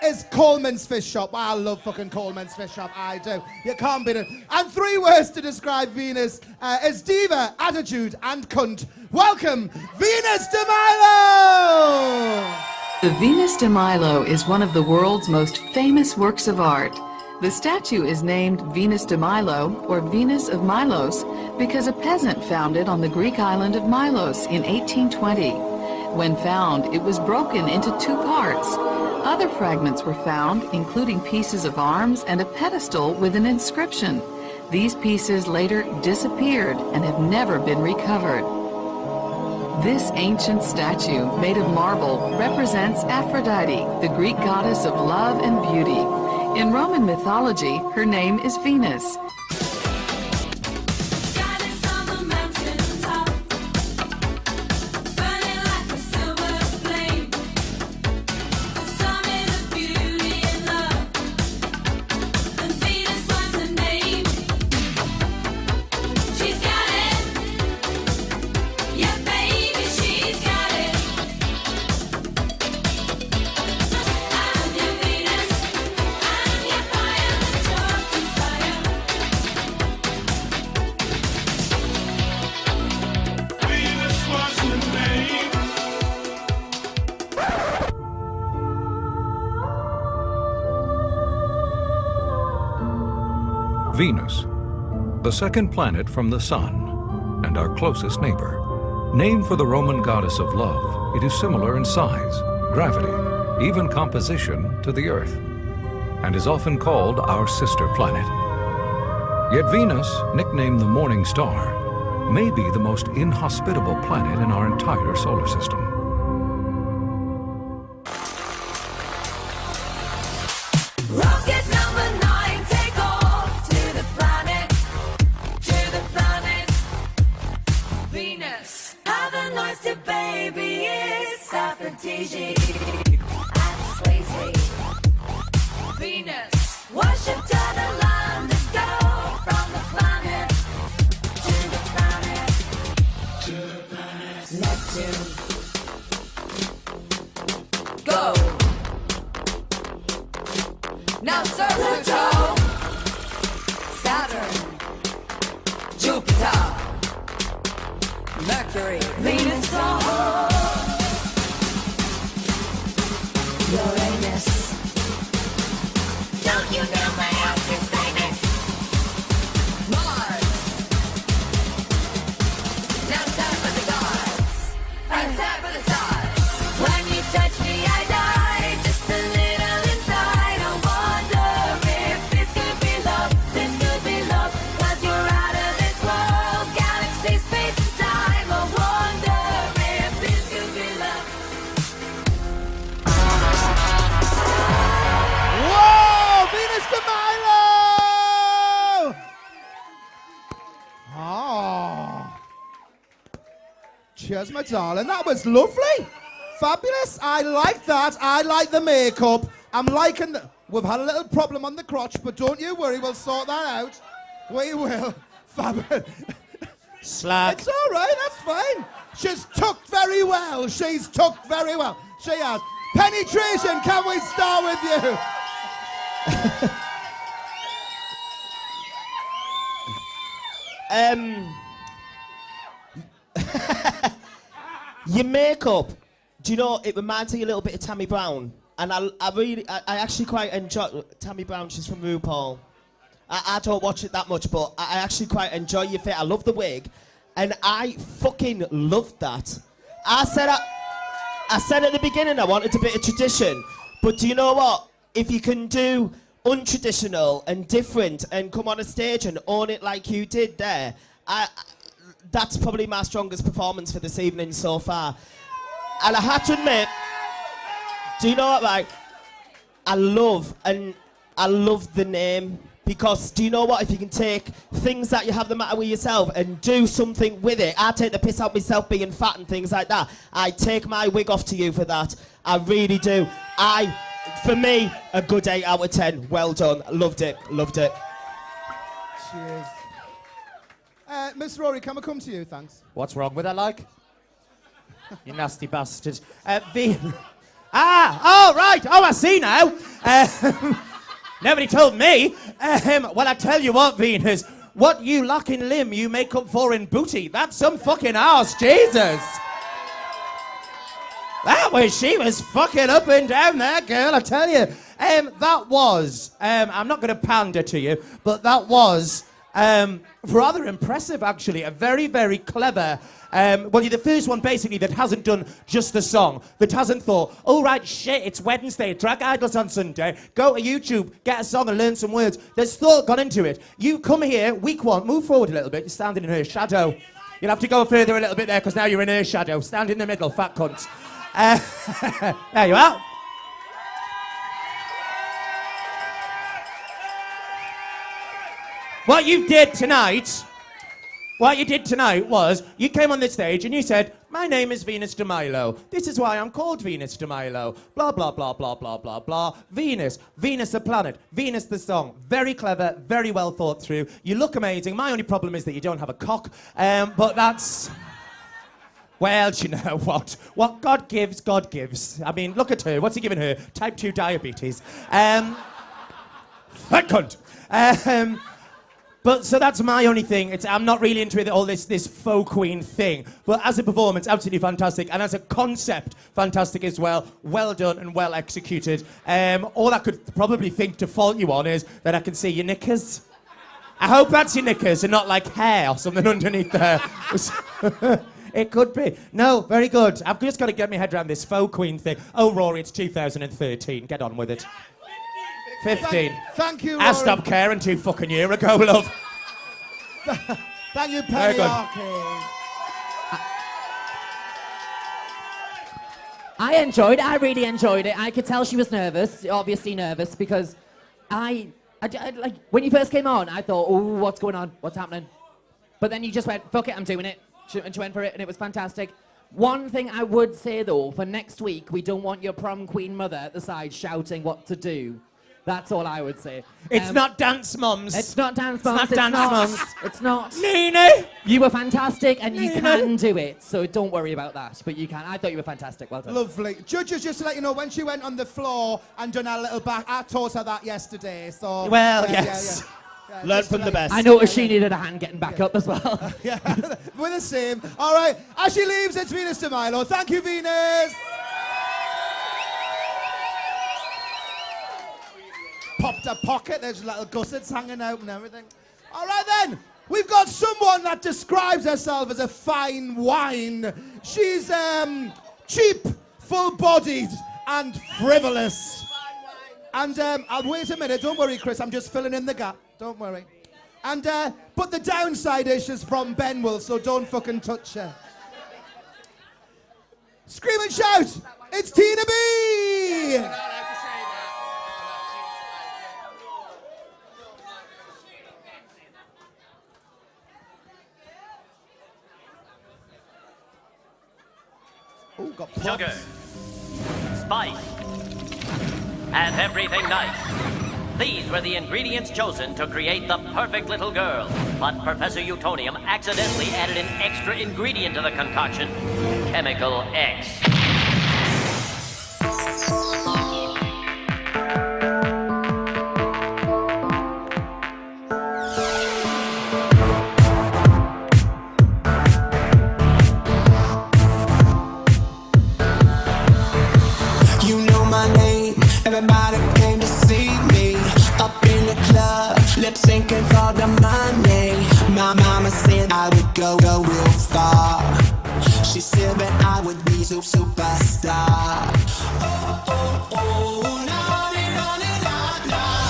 Speaker 2: is Coleman's Fish Shop. I love fucking Coleman's Fish Shop, I do. You can't beat it. And 3 words to describe Venus is diva, attitude, and cunt. Welcome, Venus de Milo!
Speaker 10: The Venus de Milo is one of the world's most famous works of art. The statue is named Venus de Milo, or Venus of Milos, because a peasant found it on the Greek island of Milos in 1820. When found, it was broken into 2 parts. Other fragments were found, including pieces of arms and a pedestal with an inscription. These pieces later disappeared and have never been recovered. This ancient statue, made of marble, represents Aphrodite, the Greek goddess of love and beauty. In Roman mythology, her name is Venus.
Speaker 11: Venus, the second planet from the Sun, and our closest neighbor. Named for the Roman goddess of love, it is similar in size, gravity, even composition to the Earth, and is often called our sister planet. Yet Venus, nicknamed the Morning Star, may be the most inhospitable planet in our entire solar system.
Speaker 9: Venus, worship to the land and go from the planet to the planet to the planet. Neptune. Mercury, Venus, Uranus. Don't you know my house is famous? Mars. Now it's time for the gods. And it's time for the stars. When you touch me, I die. Just a little inside. I wonder if this could be love. This could be love. 'Cause you're out of this world. Galaxy, space, and time. I wonder if this could be love.
Speaker 2: Whoa! Venus de Milo! Oh. Cheers, my darling. That was lovely. Fabulous. I like that. I like the makeup. I'm liking the... We've had a little problem on the crotch, but don't you worry. We'll sort that out. We will. Fabulous.
Speaker 1: Slag.
Speaker 2: It's all right. That's fine. She's tucked very well. She's tucked very well. She has. Penetration, can we start with you?
Speaker 6: Your makeup, do you know, it reminds me a little bit of Tammy Brown. And I actually quite enjoy Tammy Brown. She's from RuPaul. I don't watch it that much, but I actually quite enjoy your fit. I love the wig. And I fucking loved that. I said at the beginning I wanted a bit of tradition. But do you know what? If you can do untraditional and different and come on a stage and own it like you did there, that's probably my strongest performance for this evening so far. And I have to admit, do you know what, right? I love the name, because do you know what? If you can take things that you have the matter with yourself and do something with it, I take the piss out myself being fat and things like that. I take my wig off to you for that. I really do. For me, a good 8 out of 10. Well done. Loved it. Loved it.
Speaker 2: Cheers. Miss Rory, can we come to you? Thanks.
Speaker 7: What's wrong with her, like? You nasty bastard. Oh, right. Oh, I see now. Nobody told me. Well, I tell you what, Venus. What you lack in limb, you make up for in booty. That's some fucking arse, Jesus. She was fucking up and down there, girl, I tell you. That was, I'm not going to pander to you, but that was rather impressive, actually. A very, very clever, well, you're the first one, basically, that hasn't done just a song, that hasn't thought, oh, right, shit, it's Wednesday, Drag Idols on Sunday, go to YouTube, get a song and learn some words. There's thought gone into it. You come here, week one, move forward a little bit, you're standing in her shadow. You'll have to go further a little bit there, because now you're in her shadow. Stand in the middle, fat cunts. There you are. What you did tonight was you came on this stage and you said, my name is Venus de Milo. This is why I'm called Venus de Milo. Blah, blah, blah, blah, blah, blah, blah. Venus the planet, Venus the song. Very clever, very well thought through. You look amazing. My only problem is that you don't have a cock. But that's... Well, do you know what? What God gives, God gives. I mean, look at her. What's he giving her? Type 2 diabetes. Fat cunt. But so that's my only thing. I'm not really into all this faux queen thing. But as a performance, absolutely fantastic. And as a concept, fantastic as well. Well done and well executed. All I could probably think to fault you on is that I can see your knickers. I hope that's your knickers and not like hair or something underneath there. It could be. No, very good. I've just got to get my head around this faux queen thing. Oh, Rory, it's 2013. Get on with it. 15.
Speaker 2: Thank you, Rory.
Speaker 7: I stopped caring 2 fucking years ago, love.
Speaker 2: Thank you,
Speaker 7: Very
Speaker 2: Penny
Speaker 7: good.
Speaker 2: Arcade.
Speaker 4: I enjoyed it. I really enjoyed it. I could tell she was nervous, obviously nervous, because I like, when you first came on, I thought, oh, what's going on? What's happening? But then you just went, fuck it, I'm doing it. And she went for it, and it was fantastic. One thing I would say, though, for next week, we don't want your prom queen mother at the side shouting what to do. That's all I would say.
Speaker 7: It's not Dance Mums.
Speaker 4: It's not Dance Mums.
Speaker 7: It's not Dance Mums.
Speaker 4: It's not.
Speaker 7: Nene!
Speaker 4: You were fantastic, and you can do it, so don't worry about that. But you can. I thought you were fantastic. Well done.
Speaker 2: Lovely. Judges, just to let you know, when she went on the floor and done her little back, I taught her that yesterday. So.
Speaker 7: Well, yes.
Speaker 6: Learn from the best.
Speaker 4: I noticed she needed a hand getting back up as well.
Speaker 2: Yeah, we're the same. All right, as she leaves, it's Venus de Milo. Thank you, Venus. Popped a pocket, there's little gussets hanging out and everything. All right then, we've got someone that describes herself as a fine wine. She's cheap, full-bodied, and frivolous. And I'll wait a minute, don't worry, Chris, I'm just filling in the gap. Don't worry. And but the downside is she's from Benwell, so don't fucking touch her. Scream and shout! It's Tina B! Oh, got props.
Speaker 12: Sugar, spice, and everything nice. These were the ingredients chosen to create the perfect little girl. But Professor Utonium accidentally added an extra ingredient to the concoction, Chemical X.
Speaker 13: You know my name, everybody came to see me. Up in the club, lip syncing for the money. My mama said I would go real far. She said that I would be superstar. Oh, oh, oh,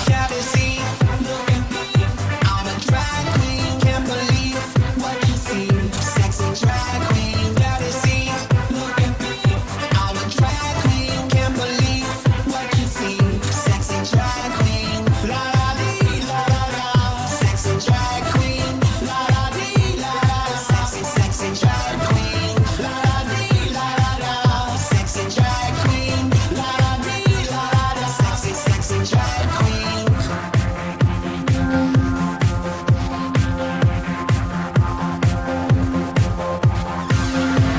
Speaker 13: got to see, look at me. I'm a drag queen, can't believe what you see. Sexy drag queen, got to see, look at me. I'm a drag queen, can't believe what you see. Sexy drag queen, la la dee la la la. Sexy drag queen, la la dee la la. Sexy drag queen, la la dee la la. Sexy drag queen, la la dee la la. Sexy drag queen.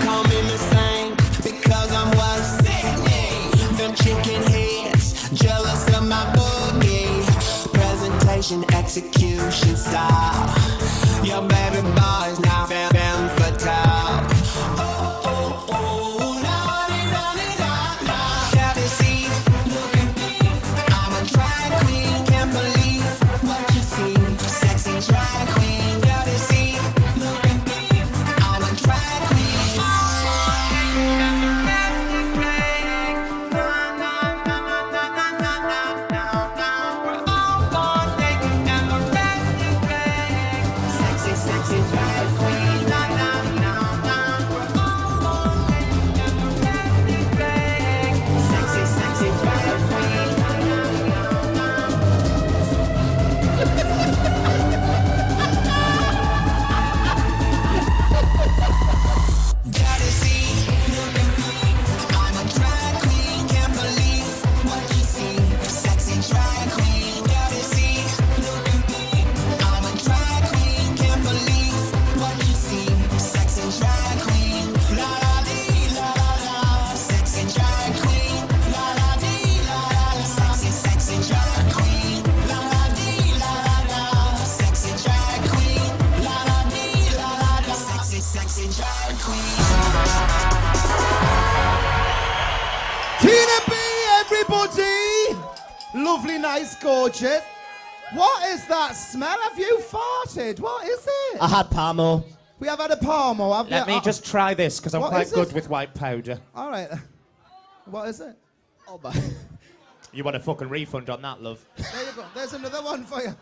Speaker 13: Call me Miss Sang because I'm what's sickening. Them chicken heads, jealous of my boogie. Presentation, execution style. Your baby boy's now femme fatale. Oh, oh, oh, la-di-da-di-da-da. Got to see, look at me. I'm a drag queen, can't believe what you see. Sexy drag queen, got to see, look at me. I'm a drag queen. Sexy drag queen. Sexy drag queen. Gotta see, look at me. I'm a drag queen, can't believe what you see. Sexy drag queen, gotta see, look at me. I'm a drag queen, can't believe what you see. Sexy drag queen, la la dee la la la. Sexy drag queen, la la dee la la la. Sexy drag queen, la la dee la la la. Sexy drag queen, la la dee la la la. Sexy drag queen.
Speaker 2: Tina B, everybody! Lovely, nice, gorgeous. What is that smell? Have you farted? What is it?
Speaker 6: I had Parmo.
Speaker 2: We have had a Parmo, have
Speaker 7: Let
Speaker 2: you?
Speaker 7: me just try this, because I'm
Speaker 2: What
Speaker 7: quite
Speaker 2: is
Speaker 7: good
Speaker 2: it?
Speaker 7: with white powder.
Speaker 2: All right. What is it?
Speaker 6: Oh my.
Speaker 7: You want a fucking refund on that, love?
Speaker 2: There you go. There's another one for you.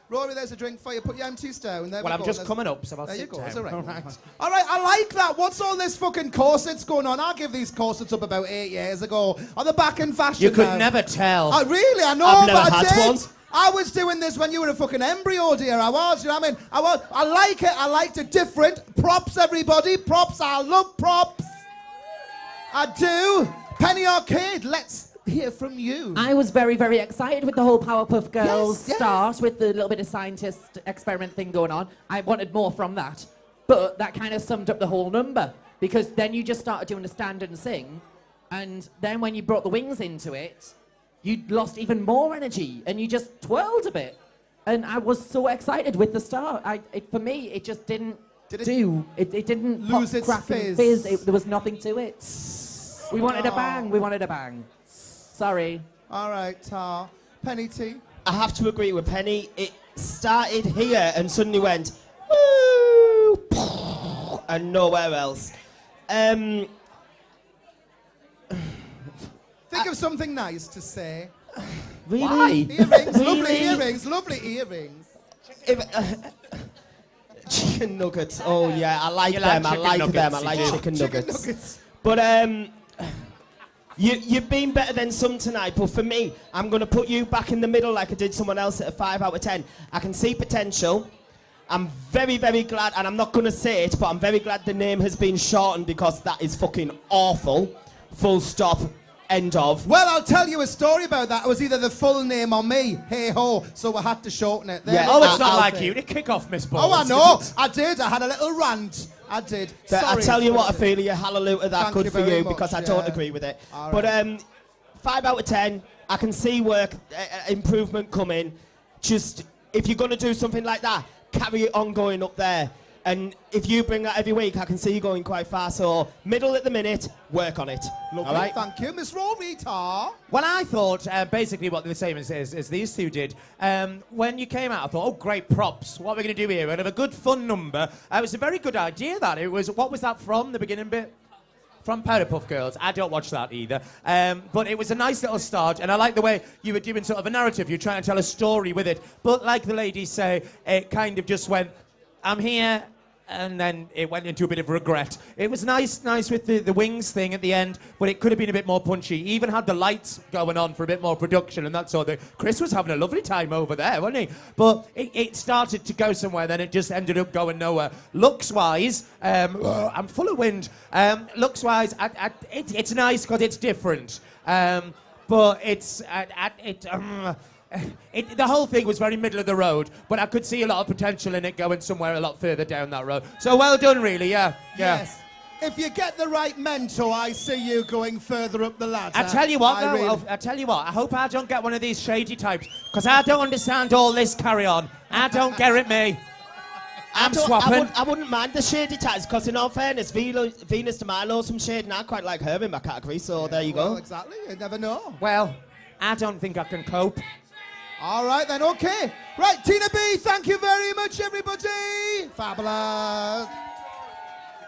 Speaker 2: Rory, there's a drink for you. Put your empties down. There
Speaker 7: Well,
Speaker 2: we
Speaker 7: I'm
Speaker 2: go.
Speaker 7: just
Speaker 2: There's-
Speaker 7: coming up, so I'll
Speaker 2: There you
Speaker 7: sit
Speaker 2: go.
Speaker 7: down.
Speaker 2: It's all right.
Speaker 7: All right.
Speaker 2: All right, I like that. What's all this fucking corsets going on? I give these corsets up about 8 years ago. Are they back in fashion
Speaker 7: You could
Speaker 2: now?
Speaker 7: never tell.
Speaker 2: I really, I know,
Speaker 6: I've never
Speaker 2: but I
Speaker 6: had
Speaker 2: did.
Speaker 6: one.
Speaker 2: I was doing this when you were a fucking embryo, dear. I was, you know what I mean? I like it. I liked it different. Props, everybody. Props. I love props. I do. Penny Arcade, let's hear from you.
Speaker 4: I was very, very excited with the whole Powerpuff Girls
Speaker 2: Yes, yes.
Speaker 4: start with the little bit of scientist experiment thing going on. I wanted more from that. But that kind of summed up the whole number. Because then you just started doing a stand and sing. And then when you brought the wings into it, you lost even more energy. And you just twirled a bit. And I was so excited with the start. For me, it just didn't do. It didn't
Speaker 2: lose
Speaker 4: pop,
Speaker 2: its
Speaker 4: crack, and
Speaker 2: fizz?
Speaker 4: There was nothing to it. We wanted a bang. We wanted a bang. Sorry.
Speaker 2: All right, Tar. Penny T.
Speaker 6: I have to agree with Penny. It started here and suddenly went, woo, and nowhere else.
Speaker 2: Think of something nice to say.
Speaker 6: Really?
Speaker 4: Why?
Speaker 2: Earrings, lovely
Speaker 6: Really?
Speaker 2: earrings, lovely earrings.
Speaker 6: Chicken nuggets. Oh yeah, I like
Speaker 7: You
Speaker 6: them.
Speaker 7: like
Speaker 6: I like
Speaker 7: chicken
Speaker 6: them. I
Speaker 7: nuggets,
Speaker 6: like
Speaker 7: you do.
Speaker 6: chicken nuggets.
Speaker 2: Nuggets.
Speaker 6: But you've been better than some tonight. But for me, I'm gonna put you back in the middle like I did someone else at a 5 out of 10. I can see potential. I'm very, very glad, and I'm not gonna say it, but I'm very glad the name has been shortened because that is fucking awful. Full stop. End of.
Speaker 2: Well, I'll tell you a story about that. It was either the full name or me. Hey ho. So I had to shorten it. There
Speaker 6: Yeah.
Speaker 2: it
Speaker 7: Oh,
Speaker 2: is.
Speaker 7: it's not
Speaker 2: I'll
Speaker 7: like
Speaker 2: say.
Speaker 7: you to kick off, Miss Balls.
Speaker 2: Oh, I know.
Speaker 7: is it?
Speaker 2: I did. I had a little rant. I did.
Speaker 6: I
Speaker 2: Sorry.
Speaker 6: tell you what, I feel you hallelujah that
Speaker 2: Thank
Speaker 6: good
Speaker 2: you
Speaker 6: for
Speaker 2: very
Speaker 6: you
Speaker 2: much,
Speaker 6: because I don't
Speaker 2: yeah.
Speaker 6: agree with it.
Speaker 2: All
Speaker 6: But
Speaker 2: right.
Speaker 6: 5 out of 10, I can see work improvement coming. Just if you're gonna do something like that, carry it on going up there. And if you bring that every week, I can see you going quite far. So middle at the minute, work on it.
Speaker 2: Lovely.
Speaker 6: All right.
Speaker 2: Thank you, Miss Rory Tar.
Speaker 7: Well, I thought basically what they were saying as these two did. When you came out, I thought, oh, great props. What are we going to do here? We're going to have a good fun number. It was a very good idea, that. It was, what was that from, the beginning bit? From Powerpuff Girls. I don't watch that either. But it was a nice little start, and I like the way you were doing sort of a narrative. You're trying to tell a story with it. But like the ladies say, it kind of just went, I'm here, and then it went into a bit of regret. It was nice with the wings thing at the end, but it could have been a bit more punchy. He even had the lights going on for a bit more production and that sort of thing. Chris was having a lovely time over there, wasn't he? But it started to go somewhere, then it just ended up going nowhere. Looks-wise, I'm full of wind. Looks-wise, it's nice because it's different. But the whole thing was very middle of the road, but I could see a lot of potential in it going somewhere a lot further down that road. So well done, really, yeah.
Speaker 2: Yes. If you get the right mentor, I see you going further up the ladder.
Speaker 7: I tell you what,
Speaker 2: I
Speaker 7: though,
Speaker 2: really-
Speaker 7: I tell you what, I hope I don't get one of these shady types, because I don't understand all this carry-on. I don't get it, me. I'm swapping.
Speaker 6: I wouldn't mind the shady types, because in all fairness, Venus de Milo's some shade, and I quite like her in my category, so there you
Speaker 2: Well,
Speaker 6: go.
Speaker 2: exactly. You never know.
Speaker 7: Well, I don't think I can cope.
Speaker 2: All right, then, okay. Right, Tina B, thank you very much, everybody. Fabulous.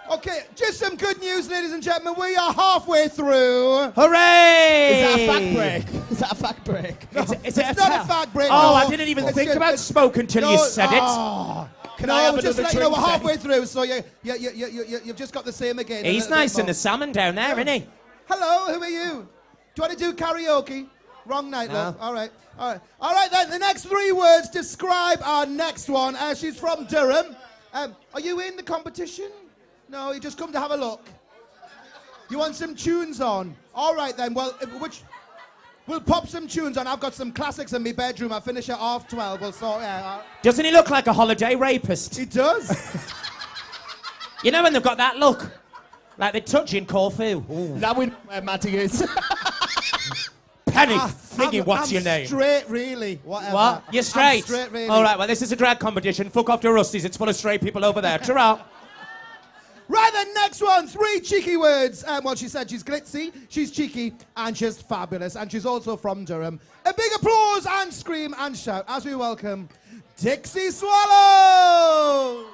Speaker 2: Okay, just some good news, ladies and gentlemen. We are halfway through.
Speaker 7: Hooray!
Speaker 6: Is that a fact break? Is that a fact break?
Speaker 7: Is it
Speaker 2: It's not a fact break.
Speaker 7: Oh,
Speaker 2: no.
Speaker 7: I didn't even
Speaker 2: It's
Speaker 7: think
Speaker 2: just-
Speaker 7: about smoke until you said it.
Speaker 2: Oh.
Speaker 6: Can
Speaker 2: No,
Speaker 6: I have
Speaker 2: just
Speaker 6: another
Speaker 2: let you know
Speaker 6: drink
Speaker 2: we're
Speaker 6: then?
Speaker 2: halfway through, so you've just got the same again. a
Speaker 7: He's
Speaker 2: little bit
Speaker 7: nice in
Speaker 2: more.
Speaker 7: the salmon down there, isn't he?
Speaker 2: Hello, who are you? Do you want to do karaoke? Wrong night, love. All right. All right, then. The next 3 words describe our next one. She's from Durham. Are you in the competition? No, you just come to have a look. You want some tunes on? All right, then. Well, we'll pop some tunes on. I've got some classics in my bedroom. I finish at 12:30. We'll sort it out.
Speaker 7: Doesn't he look like a holiday rapist?
Speaker 2: He does.
Speaker 7: You know when they've got that look? Like they're touching Corfu.
Speaker 6: That would where Matty is.
Speaker 7: Penny, thinking, what's your name?
Speaker 2: Straight, really. Whatever.
Speaker 7: What? You're straight?
Speaker 2: I'm straight, really.
Speaker 7: All right, well, this is a drag competition. Fuck off to Rusty's. It's full of straight people over there. Ta-ra.
Speaker 2: Right then, next one. 3 cheeky words. Well, she said she's glitzy, she's cheeky, and she's fabulous. And she's also from Durham. A big applause and scream and shout as we welcome Dixie Swallow.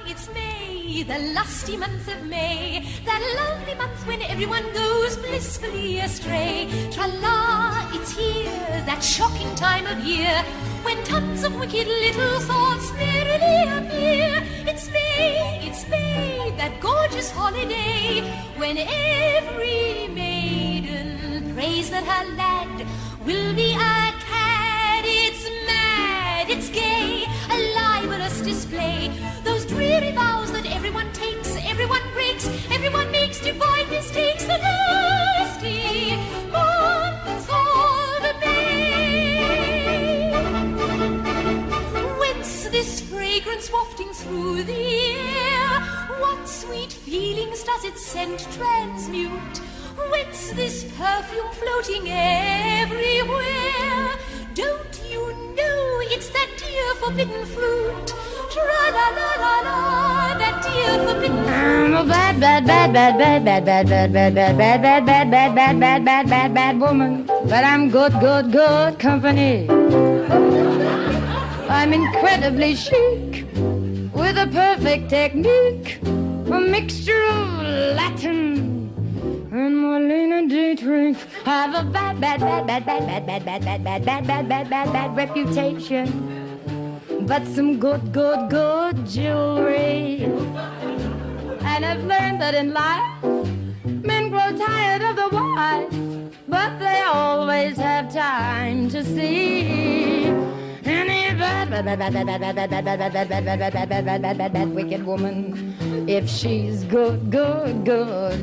Speaker 9: It's May, the lusty month of May, that lovely month when everyone goes blissfully astray. Tra-la, it's here, that shocking time of year, when tons of wicked little thoughts merrily appear. It's May, that gorgeous holiday, when every maiden prays that her lad will be a cad. It's mad, it's gay, a libelous display. Those dreary vows that everyone takes, everyone breaks, everyone makes divine mistakes. The nasty month of May. Whence this fragrance wafting through the air? What sweet feelings does its scent transmute? What's this perfume floating everywhere? Don't you know it's that dear forbidden fruit? Tra-la-la-la-la, that dear forbidden fruit.
Speaker 14: I'm a bad woman, but I'm good company. I'm incredibly chic, with a perfect technique, a mixture of Latin and Marlena Dietrich. Have a bad reputation, but some good jewelry. And I've learned that in life, men grow tired of the wife, but they always have time to see any bad wicked woman if she's good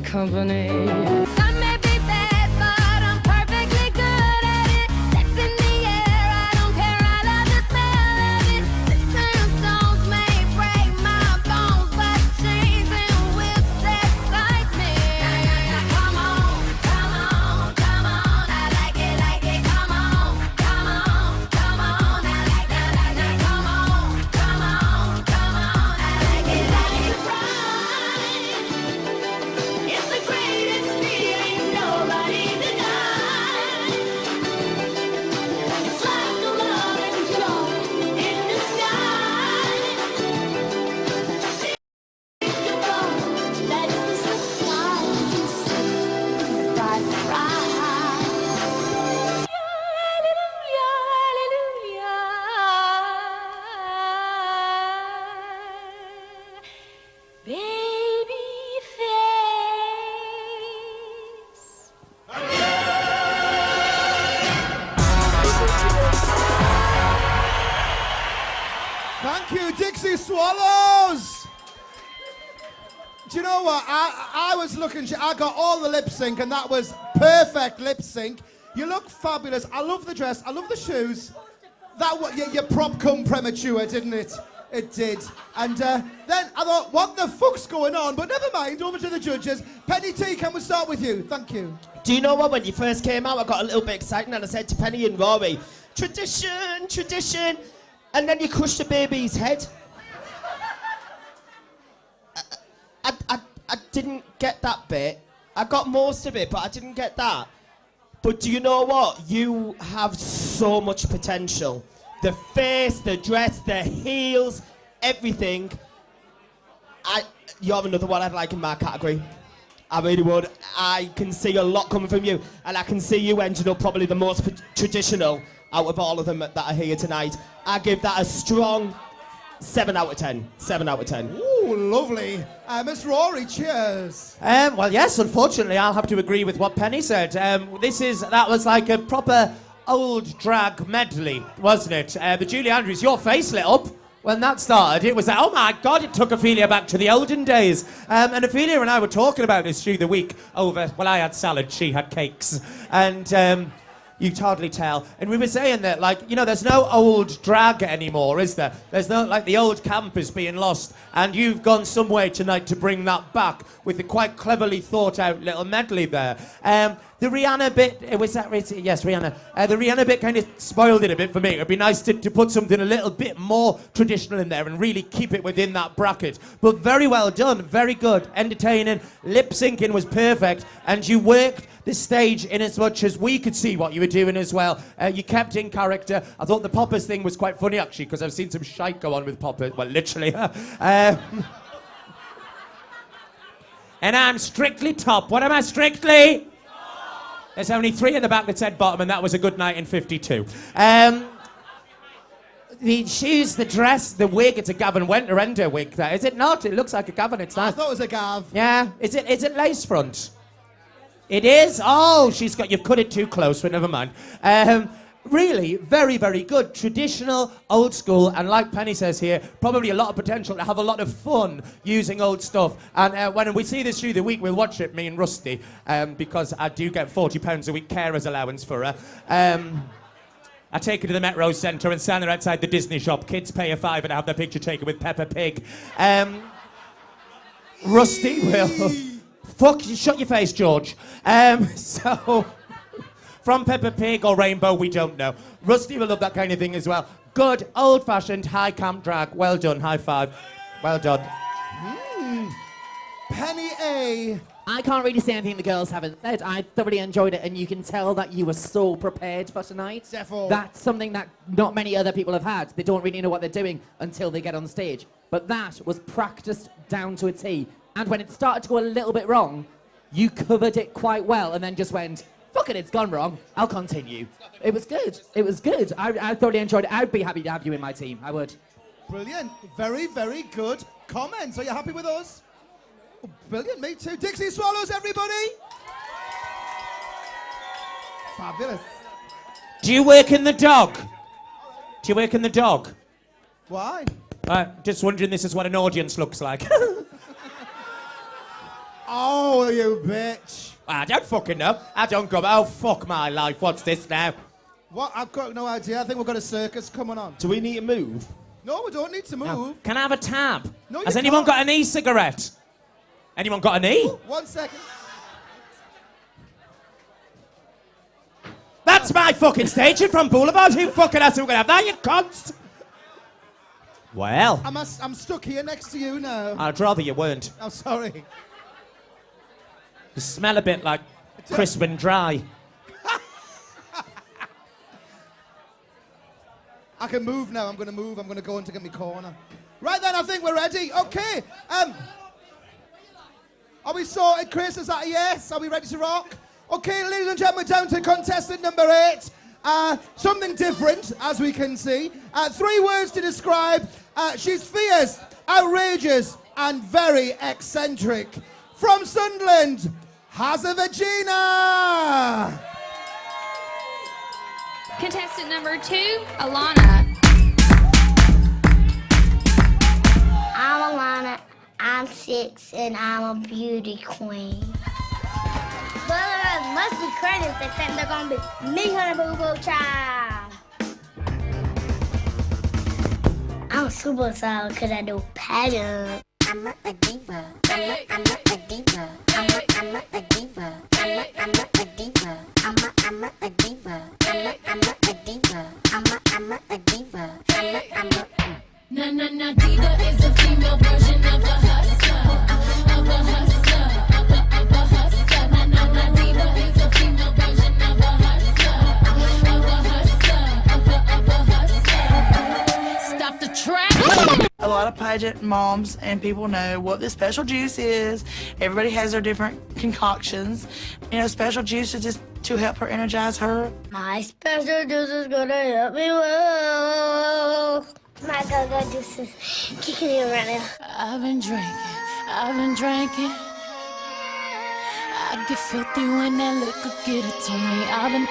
Speaker 14: company.
Speaker 9: Some may be bad, but I'm perfectly good at it. Sex in the air, I don't care, I love the smell of it. Sticks and stones may break my bones, but chains and whips excite me. Come on, I like it, come on, I like that, come on, I like it, It's the greatest feeling nobody denies. It's like the love and joy in the sky. Think about that is the sunshine by surprise. Hallelujah, hallelujah. Baby face.
Speaker 2: Thank you, Dixie Swallows. Do you know what? I was looking, I got all the lip sync, and that was perfect lip sync. You look fabulous. I love the dress. I love the shoes. Your prop come premature, didn't it? It did. And then I thought, what the fuck's going on? But never mind, over to the judges. Penny T, can we start with you? Thank you.
Speaker 6: Do you know what? When you first came out, I got a little bit excited and I said to Penny and Rory, tradition. And then you crushed the baby's head. I didn't get that bit. I got most of it, but I didn't get that. But do you know what? You have so much potential. The face, the dress, the heels, everything. You're another one I'd like in my category. I really would. I can see a lot coming from you, and I can see you ending up probably the most traditional out of all of them that are here tonight. I give that a strong 7 out of 10. 7 out of 10.
Speaker 2: Ooh, lovely. Miss Rory, cheers.
Speaker 7: Well, yes, unfortunately, I'll have to agree with what Penny said. That was like a proper old drag medley, wasn't it? The Julie Andrews, your face lit up when that started. It was like, oh my God, it took Ophelia back to the olden days. And Ophelia and I were talking about this through the week over, well, I had salad, she had cakes. And you'd hardly tell. And we were saying that, like, you know, there's no old drag anymore, is there? There's no, like, the old camp is being lost. And you've gone some way tonight to bring that back with the quite cleverly thought out little medley there. The Rihanna bit, yes, Rihanna. The Rihanna bit kind of spoiled it a bit for me. It'd be nice to put something a little bit more traditional in there and really keep it within that bracket. But very well done, very good, entertaining. Lip syncing was perfect, and you worked the stage in as much as we could see what you were doing as well. You kept in character. I thought the poppers thing was quite funny, actually, because I've seen some shite go on with poppers. Well, literally. And I'm strictly top. What am I strictly? There's only 3 in the back that said bottom, and that was a good night in 52. The shoes, the dress, the wig, it's a Gavin Winter wig there. Is it not? It looks like a Gavin, it's nice.
Speaker 2: I thought it was a Gav.
Speaker 7: Yeah. Is it lace front? It is? Oh, you've cut it too close, but never mind. Really, very, very good. Traditional, old school, and like Penny says here, probably a lot of potential to have a lot of fun using old stuff. And when we see this through the week, we'll watch it, me and Rusty, because I do get £40 a week carer's allowance for her. I take her to the Metro Centre and stand there outside the Disney shop. Kids pay a £5 and have their picture taken with Peppa Pig. Rusty will
Speaker 1: Fuck, you shut your face, George. So, from Peppa Pig or Rainbow, we don't know. Rusty will love that kind of thing as well. Good, old-fashioned, high camp drag. Well done, high five. Well done.
Speaker 2: Penny A.
Speaker 4: I can't really say anything the girls haven't said. I thoroughly enjoyed it, and you can tell that you were so prepared for tonight.
Speaker 2: Defo.
Speaker 4: That's something that not many other people have had. They don't really know what they're doing until they get on stage. But that was practiced down to a T. And when it started to go a little bit wrong, you covered it quite well and then just went, fuck it, it's gone wrong. I'll continue. It was good. It was good. I thoroughly enjoyed it. I'd be happy to have you in my team. I would.
Speaker 2: Brilliant. Very, very good comments. Are you happy with those? Oh, brilliant. Me too. Dixie Swallows, everybody. Fabulous.
Speaker 1: Do you work in the dog? Do you work in the dog?
Speaker 2: Why?
Speaker 1: Just wondering, this is what an audience looks like.
Speaker 2: Oh, you bitch.
Speaker 1: I don't fucking know. I don't go, oh, fuck my life. What's this now?
Speaker 2: What? I've got no idea. I think we've got a circus coming on.
Speaker 6: Do we need to move?
Speaker 2: No, we don't need to move.
Speaker 1: No. Can I have a tab?
Speaker 2: No, you
Speaker 1: Has anyone
Speaker 2: can't.
Speaker 1: got an e-cigarette? Anyone got an e?
Speaker 2: 1 second.
Speaker 1: That's my fucking station from Boulevard. Who fucking else are we gonna have that, you cunts? Well,
Speaker 2: I'm stuck here next to you now.
Speaker 1: I'd rather you weren't.
Speaker 2: I'm sorry.
Speaker 1: You smell a bit like crisp and dry.
Speaker 2: I can move now. I'm going to move. I'm going to go into my corner. Right then, I think we're ready. Okay. Are we sorted, Chris? Is that a yes? Are we ready to rock? Okay, ladies and gentlemen, down to contestant number 8. Something different, as we can see. 3 words to describe. She's fierce, outrageous, and very eccentric. From Sunderland, Hazavagina.
Speaker 9: Contestant number 2, Alana.
Speaker 5: I'm Alana. I'm 6 and I'm a beauty queen. But there must be credits. They think they're gonna be me and a boo-boo child. I'm super solid because I do pageant. I'm a diva. I'm a diva. I'm a diva. I'm a diva. I'm a diva. I'm a diva. I'm a diva.
Speaker 9: Na diva is a female version of a hustler. Of a hustler. Of a hustler. Na diva is a female version of a hustler. Of a hustler. Of a hustler. Stop the track.
Speaker 15: A lot of pageant moms and people know what the special juice is. Everybody has their different concoctions. You know, special juice is just to help her energize her.
Speaker 5: My special juice is gonna help me well. My go-go juice is kicking me right now.
Speaker 9: I've been drinking. I get filthy when that liquor get it to me. I've been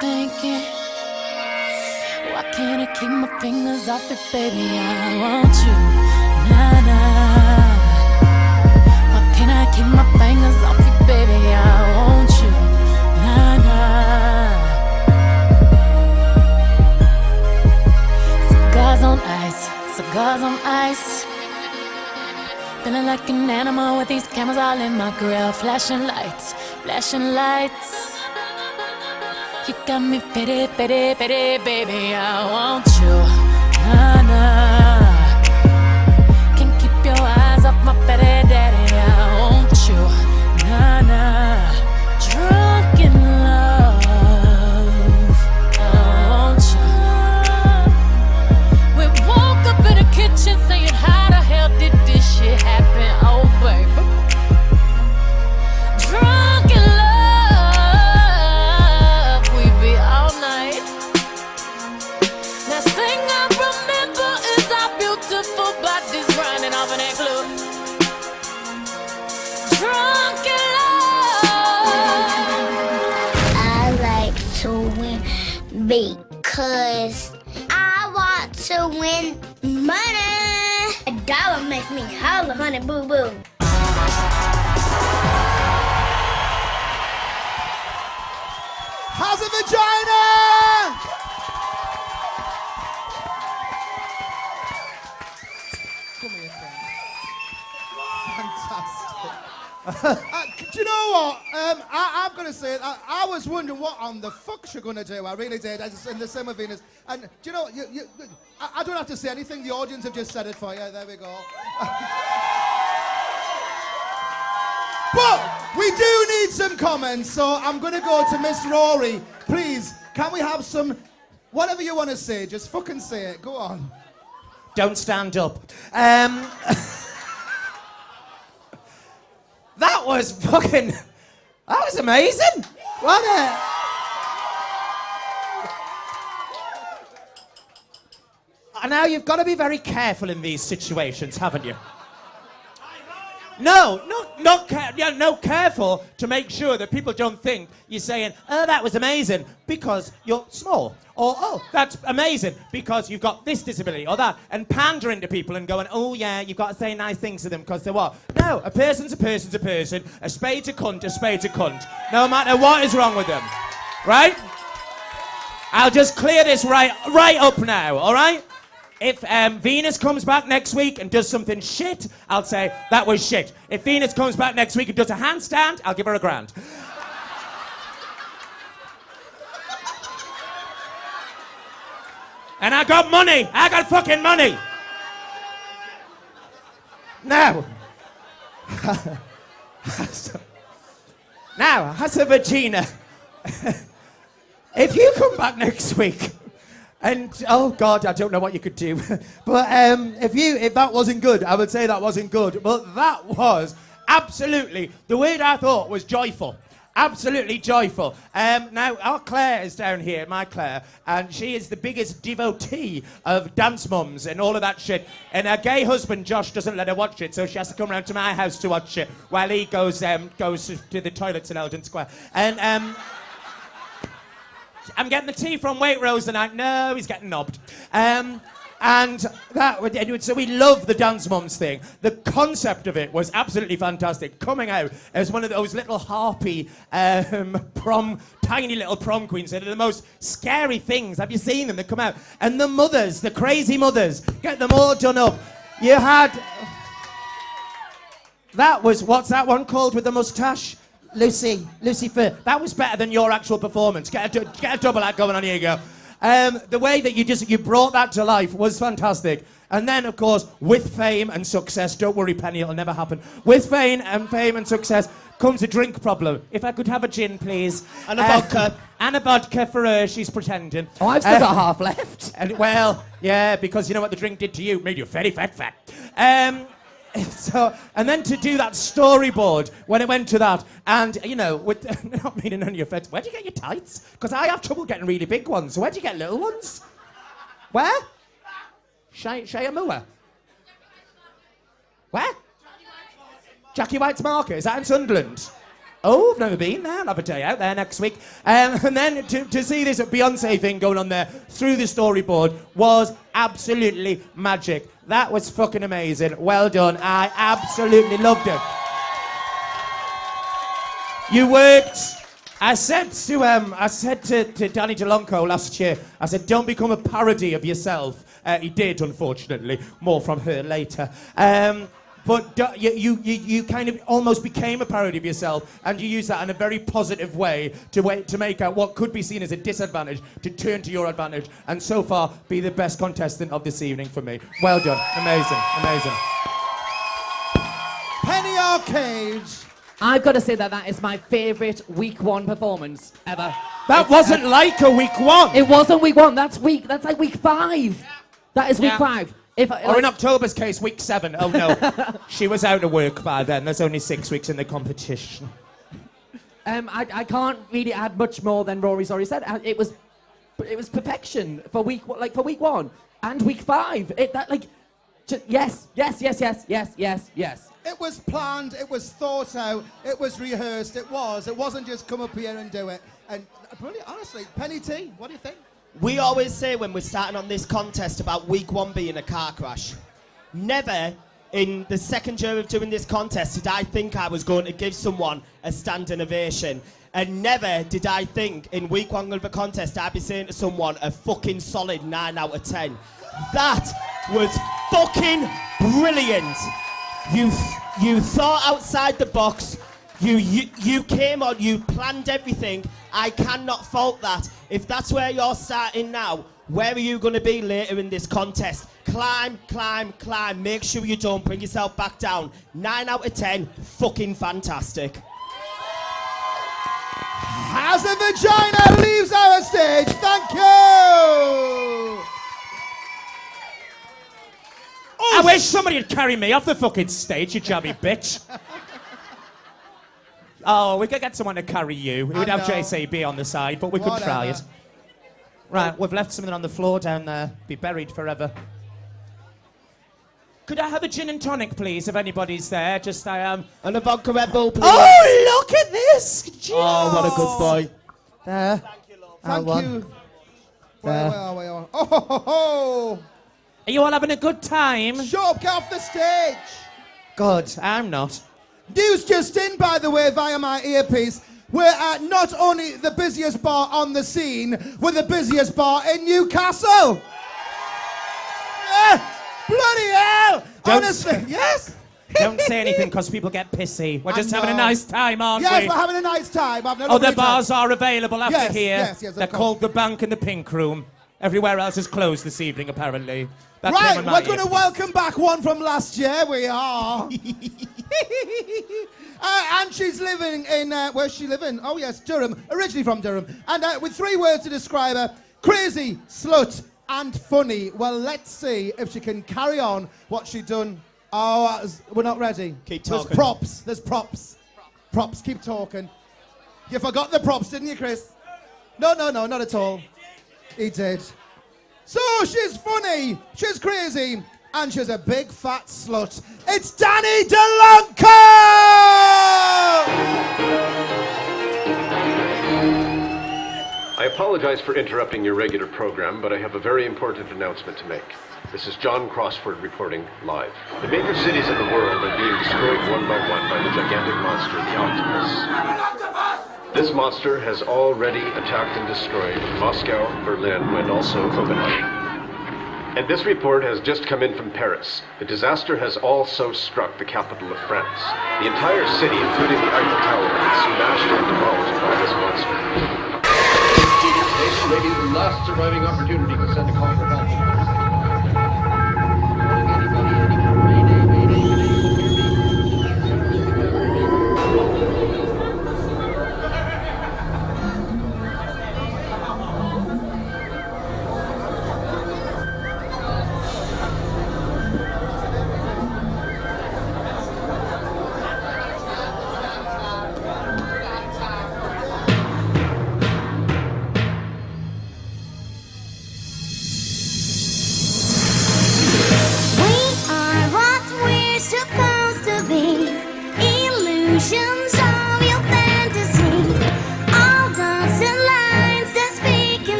Speaker 9: thinking. Why can't I keep my fingers off it, baby? I want you, Why can't I keep my fingers off it, baby? I want you, Cigars on ice. Feeling like an animal with these cameras all in my grill. Flashing lights. You got me pity, baby. I want you, Can't keep your eyes off my petty daddy. I want you, Drunk in love. I want you. We woke up in the kitchen saying, how the hell did this shit happen? Oh, baby. Drunk in love. We be all night. Last thing I remember is our beautiful bodies grinding off in that club. Drunk in love.
Speaker 5: I like to win because I want to win money. $1 makes me holler, honey boo boo.
Speaker 2: How's a vagina? Come here, friend. Fantastic. to say, I was wondering what on the fuck she's going to do. I really did. In the same with Venus. And do you know, I don't have to say anything. The audience have just said it for you. There we go. But we do need some comments, so I'm going to go to Miss Rory. Please, can we have some, whatever you want to say, just fucking say it. Go on.
Speaker 1: Don't stand up. That was fucking... That was amazing. What a... And now you've got to be very careful in these situations, haven't you? No, careful to make sure that people don't think you're saying, oh, that was amazing, because you're small. Or, oh, that's amazing, because you've got this disability or that. And pandering to people and going, oh, yeah, you've got to say nice things to them because they're what? No, a person's a person's a person. A spade's a cunt, a spade's a cunt. No matter what is wrong with them. Right? I'll just clear this right up now, all right? If Venus comes back next week and does something shit, I'll say, that was shit. If Venus comes back next week and does a handstand, I'll give her £1,000. And I got money. I got fucking money. Now. Now, Hassa Vagina. If you come back next week... And, oh God, I don't know what you could do. But if that wasn't good, I would say that wasn't good. But that was absolutely, the word I thought was joyful. Absolutely joyful. Now, our Claire is down here, my Claire, and she is the biggest devotee of dance mums and all of that shit. And her gay husband, Josh, doesn't let her watch it, so she has to come round to my house to watch it while he goes to the toilets in Eldon Square. And, I'm getting the tea from Waitrose tonight. No, he's getting knobbed. And so we love the Dance Mums thing. The concept of it was absolutely fantastic. Coming out as one of those little harpy tiny little prom queens. They're the most scary things. Have you seen them? They come out. And the mothers, the crazy mothers, get them all done up. You had... That was, what's that one called with the moustache? Lucifer. That was better than your actual performance. Get a double act going on. Here you go. The way that you brought that to life was fantastic. And then, of course, with fame and success, don't worry, Penny, it'll never happen. With fame and success comes a drink problem. If I could have a gin, please.
Speaker 6: And a vodka.
Speaker 1: And a vodka for her, she's pretending.
Speaker 4: Oh, I've still got half left.
Speaker 1: And, well, yeah, because you know what the drink did to you? It made you very fat. So, and then to do that storyboard when it went to that, and you know, with not meaning on your offence, where'd you get your tights? Because I have trouble getting really big ones. So where'd you get little ones? Where? Shayamua. Where? Jackie White's Market. Is that in Sunderland? Oh, I've never been there. I'll have a day out there next week. And then to see this Beyonce thing going on there through the storyboard was absolutely magic. That was fucking amazing. Well done. I absolutely loved it. You worked. I said to Danny DeLonco last year, I said, don't become a parody of yourself. He did, unfortunately. More from her later. But you kind of almost became a parody of yourself, and you use that in a very positive way to make out what could be seen as a disadvantage to turn to your advantage, and so far be the best contestant of this evening for me. Well done. Amazing.
Speaker 2: Penny Arcade.
Speaker 4: I've got to say that is my favourite week one performance ever.
Speaker 1: That wasn't like a week one.
Speaker 4: It wasn't week one. That's like week 5. That is week 5.
Speaker 1: Or in October's case, week 7. Oh no, she was out of work by then. There's only 6 weeks in the competition.
Speaker 4: I can't really add much more than Rory's already said. It was perfection for week 1 and week 5. Yes.
Speaker 2: It was planned. It was thought out. It was rehearsed. It wasn't just come up here and do it. And brilliant, honestly, Penny T, what do you think?
Speaker 6: We always say when we're starting on this contest about week 1 being a car crash. Never in the second year of doing this contest did I think I was going to give someone a standing ovation. And never did I think in week 1 of the contest I'd be saying to someone a fucking solid 9 out of 10. That was fucking brilliant. You thought outside the box. You came on, you planned everything. I cannot fault that. If that's where you're starting now, where are you going to be later in this contest? Climb, climb, climb. Make sure you don't bring yourself back down. 9 out of 10, fucking fantastic.
Speaker 2: As a vagina leaves our stage, thank you!
Speaker 7: I wish somebody would carry me off the fucking stage, you jammy bitch. Oh, we could get someone to carry you. We would have JCB on the side, but we could try it. Right, we've left something on the floor down there. Be buried forever. Could I have a gin and tonic, please, if anybody's there? Just,
Speaker 6: And a vodka Red Bull, please.
Speaker 7: Oh, look at this! Gin.
Speaker 6: Oh, what a good boy.
Speaker 1: There.
Speaker 2: Thank you.
Speaker 1: There.
Speaker 2: Where are we? Oh, ho, ho, ho.
Speaker 7: Are you all having a good time?
Speaker 2: Shut up, get off the stage!
Speaker 7: Good, I'm not.
Speaker 2: News just in, by the way, via my earpiece. We're at not only the busiest bar on the scene, we're the busiest bar in Newcastle. Bloody hell! Honestly, yes?
Speaker 7: Don't say anything because people get pissy. We're just having a nice time, aren't we?
Speaker 2: Yes, we're having a nice time.
Speaker 7: Other bars are available after
Speaker 2: Yes,
Speaker 7: here.
Speaker 2: yes, of
Speaker 7: They're
Speaker 2: course.
Speaker 7: called the Bank and the Pink Room. Everywhere else is closed this evening, apparently. That came
Speaker 2: Right,
Speaker 7: on my
Speaker 2: we're going to
Speaker 7: earpiece.
Speaker 2: welcome back one from last year. We are. And she's living in, where's she living? Oh, yes, Durham. Originally from Durham. And with 3 words to describe her: crazy, slut, and funny. Well, let's see if she can carry on what she done. Oh, we're not ready.
Speaker 6: Keep talking.
Speaker 2: There's props. There's props. Props, keep talking. You forgot the props, didn't you, Chris? No, not at all. He did. So she's funny, she's crazy, and she's a big fat slut. It's Danny DeLonco!
Speaker 16: I apologize for interrupting your regular program, but I have a very important announcement to make. This is John Crossford reporting live. The major cities of the world are being destroyed one by one by the gigantic monster, the octopus. This monster has already attacked and destroyed Moscow, Berlin, and also Copenhagen. And this report has just come in from Paris. The disaster has also struck the capital of France. The entire city, including the Eiffel Tower, is smashed and demolished by this monster. Station waiting for last surviving opportunity to send a call for help.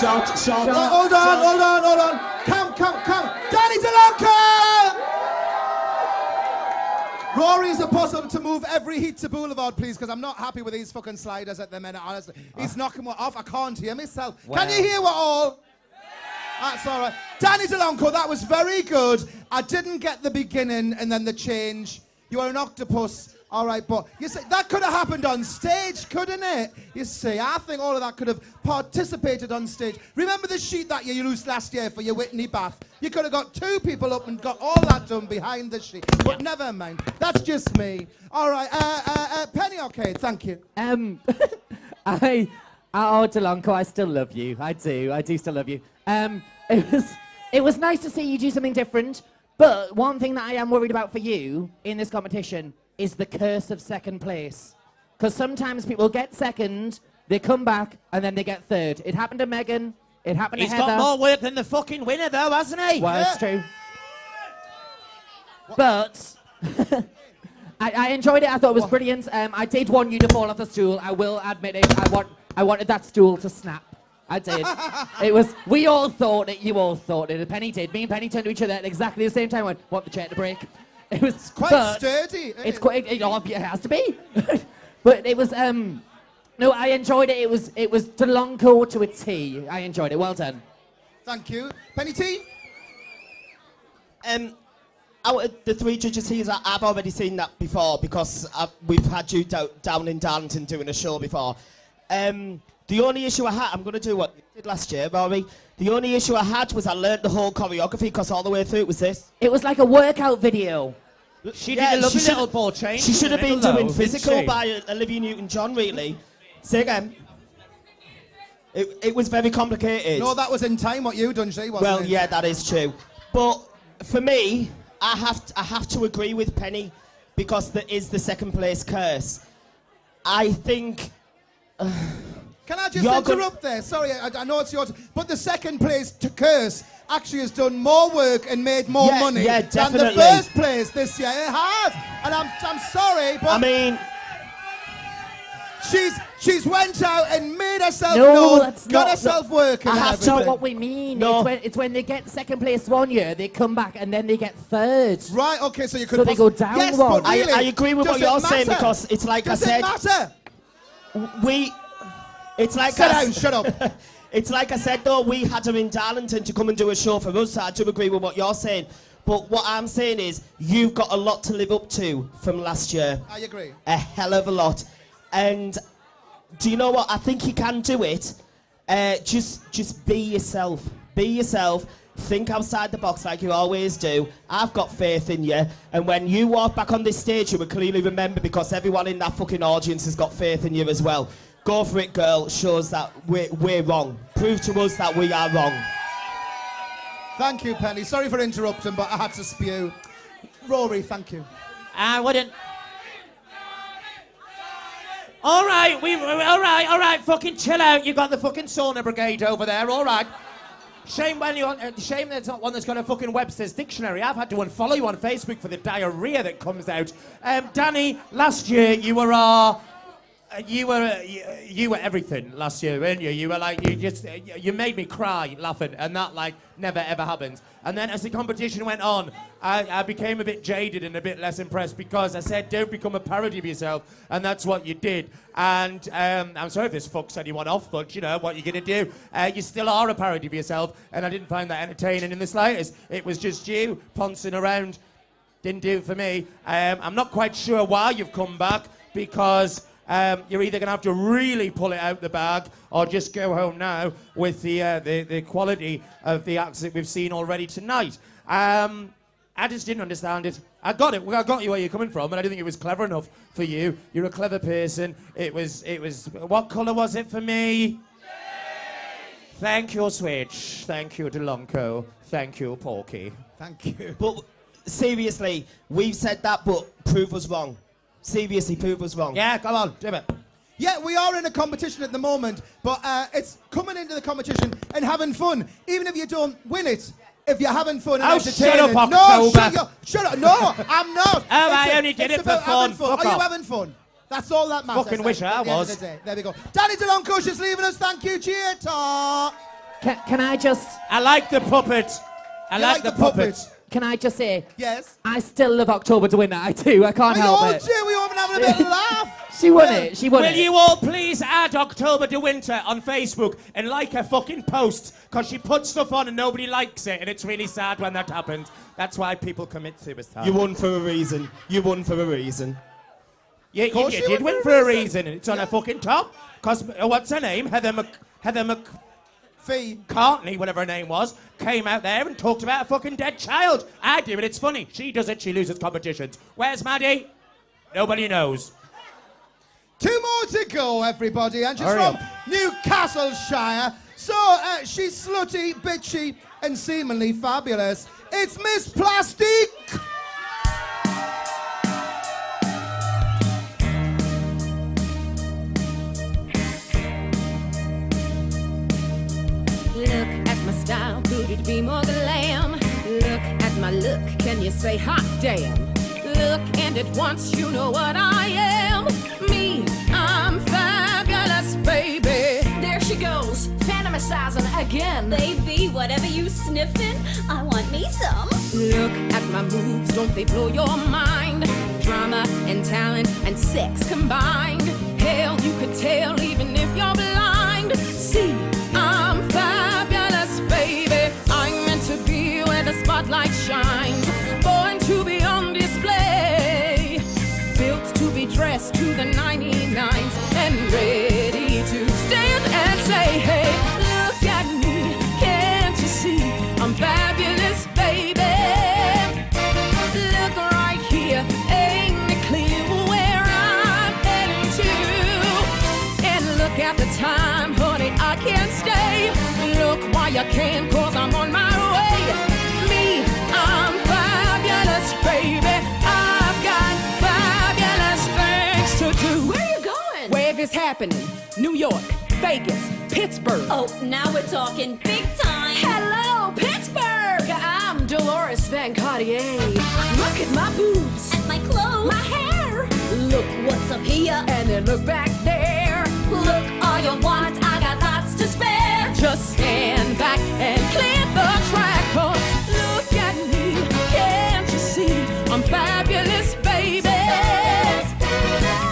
Speaker 1: Shot.
Speaker 2: Hold on. Come. Danny DeLonco! Rory, is it possible to move every heat to Boulevard, please? Because I'm not happy with these fucking sliders at the minute, honestly. He's knocking me off. I can't hear myself. Can you hear what all? That's all right. Danny DeLonco, that was very good. I didn't get the beginning and then the change. You are an octopus. All right, but you see, that could have happened on stage, couldn't it? You see, I think all of that could have participated on stage. Remember the sheet that you used last year for your Whitney Bath? You could have got 2 people up and got all that done behind the sheet. But never mind. That's just me. All right, Penny Arcade, thank you.
Speaker 4: DeLonco, I still love you. I do still love you. It was nice to see you do something different, but one thing that I am worried about for you in this competition is the curse of second place. Because sometimes people get second, they come back, and then they get third. It happened to Megan, it happened to
Speaker 1: He's
Speaker 4: Heather.
Speaker 1: got more work than the fucking winner, though, hasn't he?
Speaker 4: Well, it's true. But I enjoyed it. I thought it was brilliant. I did want you to fall off the stool. I will admit it. I wanted that stool to snap. I did. It was. We all thought it. You all thought it. Penny did. Me and Penny turned to each other at exactly the same time. Went, want the chair to break. It was
Speaker 2: quite sturdy.
Speaker 4: It's quite. It has to be. But it was. No, I enjoyed it. It was DeLonco to a T. I enjoyed it. Well done.
Speaker 2: Thank you, Penny T.
Speaker 6: Out of the 3 judges here, I've already seen that before because we've had you down in Darlington doing a show before. The only issue I had, I'm going to do what you did last year, Rory. The only issue I had was I learnt the whole choreography because all the way through it was this.
Speaker 4: It was like a workout video.
Speaker 1: She did a lovely little ball change.
Speaker 6: She should have been
Speaker 1: though,
Speaker 6: doing
Speaker 1: didn't
Speaker 6: Physical
Speaker 1: she?
Speaker 6: by Olivia Newton-John, really. Say again. It was very complicated.
Speaker 2: No, that was in time what you done, she wasn't.
Speaker 6: Well, yeah, that is true. But for me, I have to agree with Penny because there is the second place curse. I think.
Speaker 2: Can I just interrupt there? Sorry, I know it's yours, but the second place to curse actually has done more work and made more money than the first place this year. It has, and I'm sorry, but
Speaker 6: I mean,
Speaker 2: she's went out and made herself
Speaker 4: No,
Speaker 2: known,
Speaker 4: that's
Speaker 2: got
Speaker 4: not
Speaker 2: herself working.
Speaker 4: That's not what we mean.
Speaker 6: No.
Speaker 4: It's when they get second place one year, they come back and then they get third.
Speaker 2: Right, okay, so you could...
Speaker 4: So they go down
Speaker 2: yes,
Speaker 4: one.
Speaker 2: But really,
Speaker 6: I agree with what
Speaker 2: does it
Speaker 6: you're saying
Speaker 2: matter?
Speaker 6: because it's like
Speaker 2: Does
Speaker 6: I said.
Speaker 2: it matter?
Speaker 6: It's like
Speaker 2: Sit down, shut up.
Speaker 6: It's like I said though, we had her in Darlington to come and do a show for us, so I do agree with what you're saying. But what I'm saying is, you've got a lot to live up to from last year.
Speaker 2: I agree.
Speaker 6: A hell of a lot. And do you know what? I think you can do it. Just be yourself. Be yourself. Think outside the box like you always do. I've got faith in you. And when you walk back on this stage, you will clearly remember because everyone in that fucking audience has got faith in you as well. Go for it, girl. Shows that we're wrong. Prove to us that we are wrong.
Speaker 2: Thank you, Penny. Sorry for interrupting, but I had to spew. Rory, thank you.
Speaker 1: I wouldn't. All right, all right, fucking chill out. You got the fucking sauna brigade over there, all right. Shame there's not one that's got a fucking Webster's dictionary. I've had to unfollow you on Facebook for the diarrhea that comes out. Danny, last year you were you were everything last year, weren't you? You were like, you made me cry laughing, and that like never ever happens. And then as the competition went on, I became a bit jaded and a bit less impressed because I said, don't become a parody of yourself, and that's what you did. And I'm sorry if this fucks anyone off, but you know what you're gonna do. You still are a parody of yourself, and I didn't find that entertaining in the slightest. It was just you pouncing around. Didn't do it for me. I'm not quite sure why you've come back because. You're either going to have to really pull it out the bag or just go home now with the quality of the acts that we've seen already tonight. I just didn't understand it. I got it. I got you where you're coming from, and I didn't think it was clever enough for you. You're a clever person. It was. What colour was it for me? Thank you, Switch. Thank you, DeLonco. Thank you, Porky.
Speaker 2: Thank you.
Speaker 6: But seriously, we've said that, but prove us wrong. Seriously, prove us wrong.
Speaker 1: Yeah, come on, do it.
Speaker 2: Yeah, we are in a competition at the moment, but it's coming into the competition and having fun. Even if you don't win it, if you're having fun and entertaining.
Speaker 1: Shut up,
Speaker 2: No,
Speaker 1: October.
Speaker 2: shut up. No, I'm not.
Speaker 1: I only did it for fun.
Speaker 2: Are you having fun? That's all that matters.
Speaker 1: Fucking wish I
Speaker 2: at the end of
Speaker 1: was.
Speaker 2: the day. There we go. Danny DeLonco's just leaving us. Thank you. Cheer talk.
Speaker 4: Can I just...
Speaker 7: I like the puppet. I
Speaker 2: You
Speaker 7: like the puppet.
Speaker 4: Can I just say...
Speaker 2: Yes.
Speaker 4: I still love October to Winter. I do. I can't
Speaker 2: We
Speaker 4: help
Speaker 2: all
Speaker 4: it.
Speaker 2: do. We all been having a bit of a laugh.
Speaker 4: She won it. She won
Speaker 7: Will
Speaker 4: it.
Speaker 7: you all please add October to Winter on Facebook and like her fucking post? Because she puts stuff on and nobody likes it, and it's really sad when that happens. That's why people commit suicide.
Speaker 6: You won for a reason. You won for a reason.
Speaker 7: Yeah, you
Speaker 2: course you
Speaker 7: did
Speaker 2: won
Speaker 7: win
Speaker 2: for
Speaker 7: for
Speaker 2: a
Speaker 7: a reason, and it's on her fucking top. Because, what's her name? Heather
Speaker 2: Fee.
Speaker 7: Cartney, whatever her name was, came out there and talked about a fucking dead child. I do it, it's funny. She does it, she loses competitions. Where's Maddie? Nobody knows.
Speaker 2: 2 more to go, everybody, and she's
Speaker 7: Hurry
Speaker 2: from
Speaker 7: up.
Speaker 2: Newcastle. So she's slutty, bitchy, and seemingly fabulous. It's Miss Plastic.
Speaker 14: Look at my style, could it be more glam? Look at my look, can you say hot damn? Look and at once you know what I am. Me, I'm fabulous, baby.
Speaker 9: There she goes, fantasizing again. Baby, whatever you sniffing, I want me some.
Speaker 14: Look at my moves, don't they blow your mind? Drama and talent and sex combined. Hell, you could tell even if you're blind. See, I'm fabulous, baby. I'm meant to be where the spotlight shines. Born to be on display. Built to be dressed to the 99s. And ready to stand and say, hey, look at me. Can't you see I'm fabulous, baby? Look right here. Ain't it clear where I'm heading to? And look at the time, honey, I can't stay. Look why you can't, cause I'm on my way. Me, I'm fabulous, baby. I've got fabulous things to do.
Speaker 9: Where are you going?
Speaker 14: Where is happening? New York, Vegas, Pittsburgh.
Speaker 9: Oh, now we're talking big time.
Speaker 14: Hello, Pittsburgh! I'm Dolores Van Cartier. Look at my boobs.
Speaker 9: At my clothes.
Speaker 14: My hair.
Speaker 9: Look what's up here.
Speaker 14: And then look back there.
Speaker 9: Look all you want, I got lots to spare.
Speaker 14: Just stand back and clear the track. 'Cause look at me, can't you see? I'm fabulous, baby.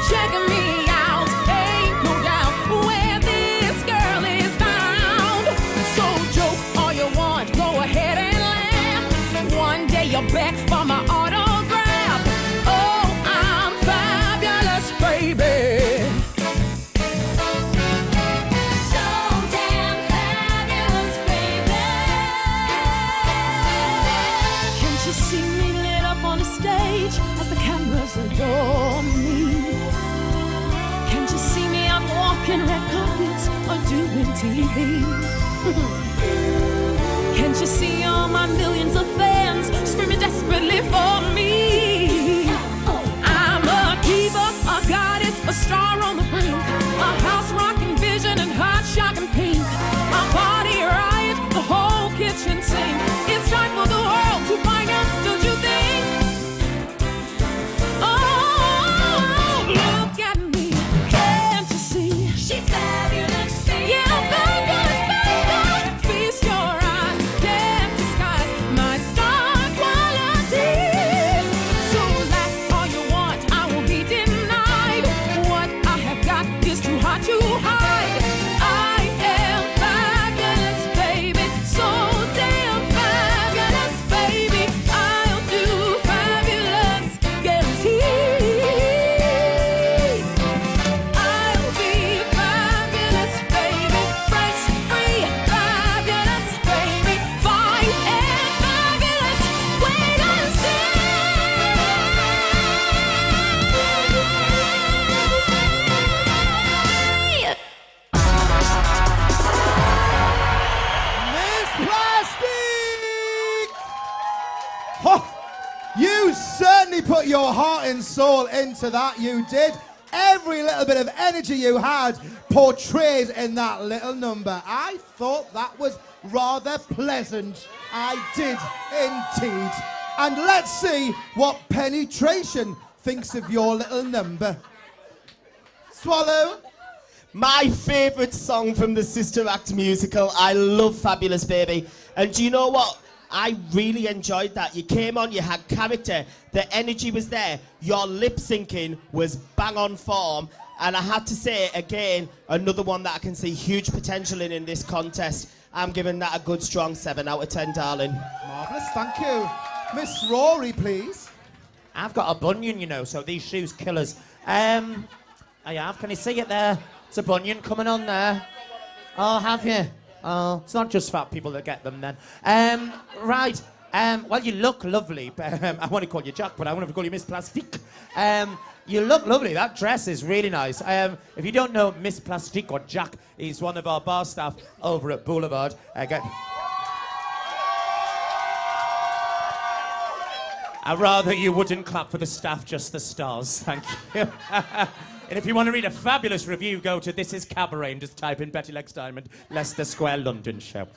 Speaker 14: Check me out, ain't no doubt where this girl is bound. So joke all you want, go ahead and laugh. One day you're back for my autograph. Oh, I'm fabulous, baby.
Speaker 9: So damn fabulous, baby.
Speaker 14: Can't you see me lit up on the stage as the cameras adore me? Can't you see me? I'm walking red carpets or doing TV. Can't you see all my millions of fans screaming desperately for me? I'm a diva, a goddess, a star on the brink, a house rocking vision and hot shocking pink, a body riot, the whole kitchen sink. It's time for the world to find out, don't you think? Oh, look at me, can't you see?
Speaker 9: She's fabulous, baby.
Speaker 14: Yeah, I'm fabulous, baby. Feast your eyes, can't disguise my star quality. So laugh all you want, I won't be denied. What I have got is too hard to hide. I am fabulous, baby. So damn fabulous, baby. I'll do fabulous, guaranteed. I'll be fabulous, baby. Fresh, free, fabulous, baby. Fine and fabulous. Wait and see.
Speaker 2: Miss Plastic! You certainly put your heart and soul into that, you did. Every little bit of energy you had portrayed in that little number. I thought that was rather pleasant. I did indeed. And let's see what Penetration thinks of your little number. Swallow.
Speaker 6: My favourite song from the Sister Act musical. I love Fabulous Baby. And do you know what? I really enjoyed that. You came on, you had character, the energy was there, your lip syncing was bang on form. And I had to say, again, another one that I can see huge potential in this contest. I'm giving that a good strong 7 out of 10, darling.
Speaker 2: Marvellous, thank you. Miss Rory, please.
Speaker 1: I've got a bunion, you know, so these shoes kill us. I have. Can you see it there? It's a bunion coming on there. Oh, have you? Oh, it's not just fat people that get them then. Right. Well, you look lovely. I want to call you Jack, but I want to call you Miss Plastique. You look lovely. That dress is really nice. If you don't know Miss Plastique or Jack, he's one of our bar staff over at Boulevard. I'd rather you wouldn't clap for the staff, just the stars. Thank you. And if you want to read a fabulous review, go to This Is Cabaret and just type in Betty Lex Diamond, Leicester Square, London show.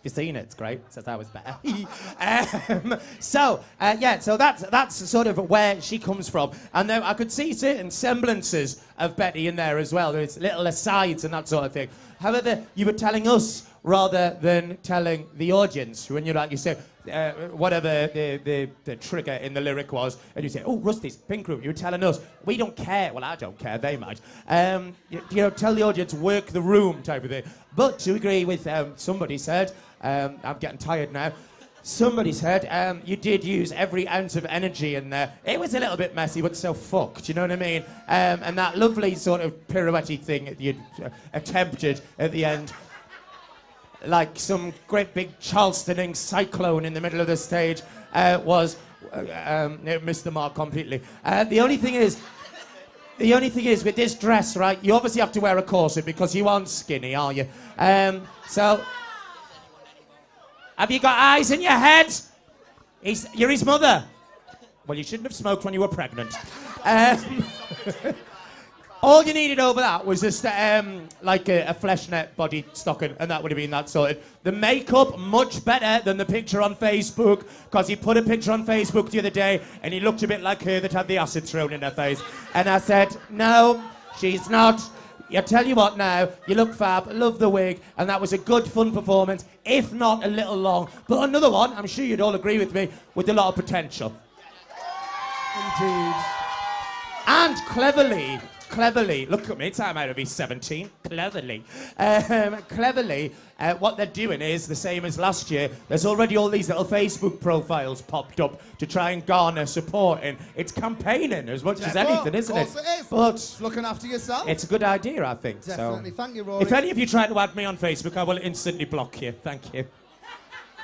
Speaker 1: You've seen it, it's great. Says I was better. So that's sort of where she comes from. And then I could see certain semblances of Betty in there as well. There's little asides and that sort of thing. However, you were telling us rather than telling the audience, when you say, whatever the trigger in the lyric was, and you say, oh, Rusty's Pink Room, you were telling us, we don't care. Well, I don't care, they might. Tell the audience, work the room type of thing. But to agree with somebody said, I'm getting tired now, somebody said, you did use every ounce of energy in there. It was a little bit messy, but so fucked, you know what I mean? And that lovely sort of pirouette-y thing that you'd attempted at the end, like some great big Charlestoning cyclone in the middle of the stage, it missed the mark completely. The only thing is with this dress, right, you obviously have to wear a corset because you aren't skinny, are you? So, have you got eyes in your head? You're his mother. Well, you shouldn't have smoked when you were pregnant. All you needed over that was just like a fleshnet body stocking, and that would have been that sorted. The makeup, much better than the picture on Facebook, because he put a picture on Facebook the other day, and he looked a bit like her that had the acid thrown in her face. And I said, no, she's not. I tell you what now, you look fab, love the wig, and that was a good, fun performance, if not a little long. But another one, I'm sure you'd all agree with me, with a lot of potential.
Speaker 2: Indeed.
Speaker 1: And cleverly, look at me, time out to be 17, cleverly, what they're doing is the same as last year. There's already all these little Facebook profiles popped up to try and garner support, and it's campaigning as much as anything, isn't it?
Speaker 2: It is.
Speaker 1: But
Speaker 2: it's looking after yourself.
Speaker 1: It's a good idea, I think.
Speaker 2: Definitely.
Speaker 1: So,
Speaker 2: thank you, Rory.
Speaker 1: if any of you try to add me on Facebook, I will instantly block you. Thank you.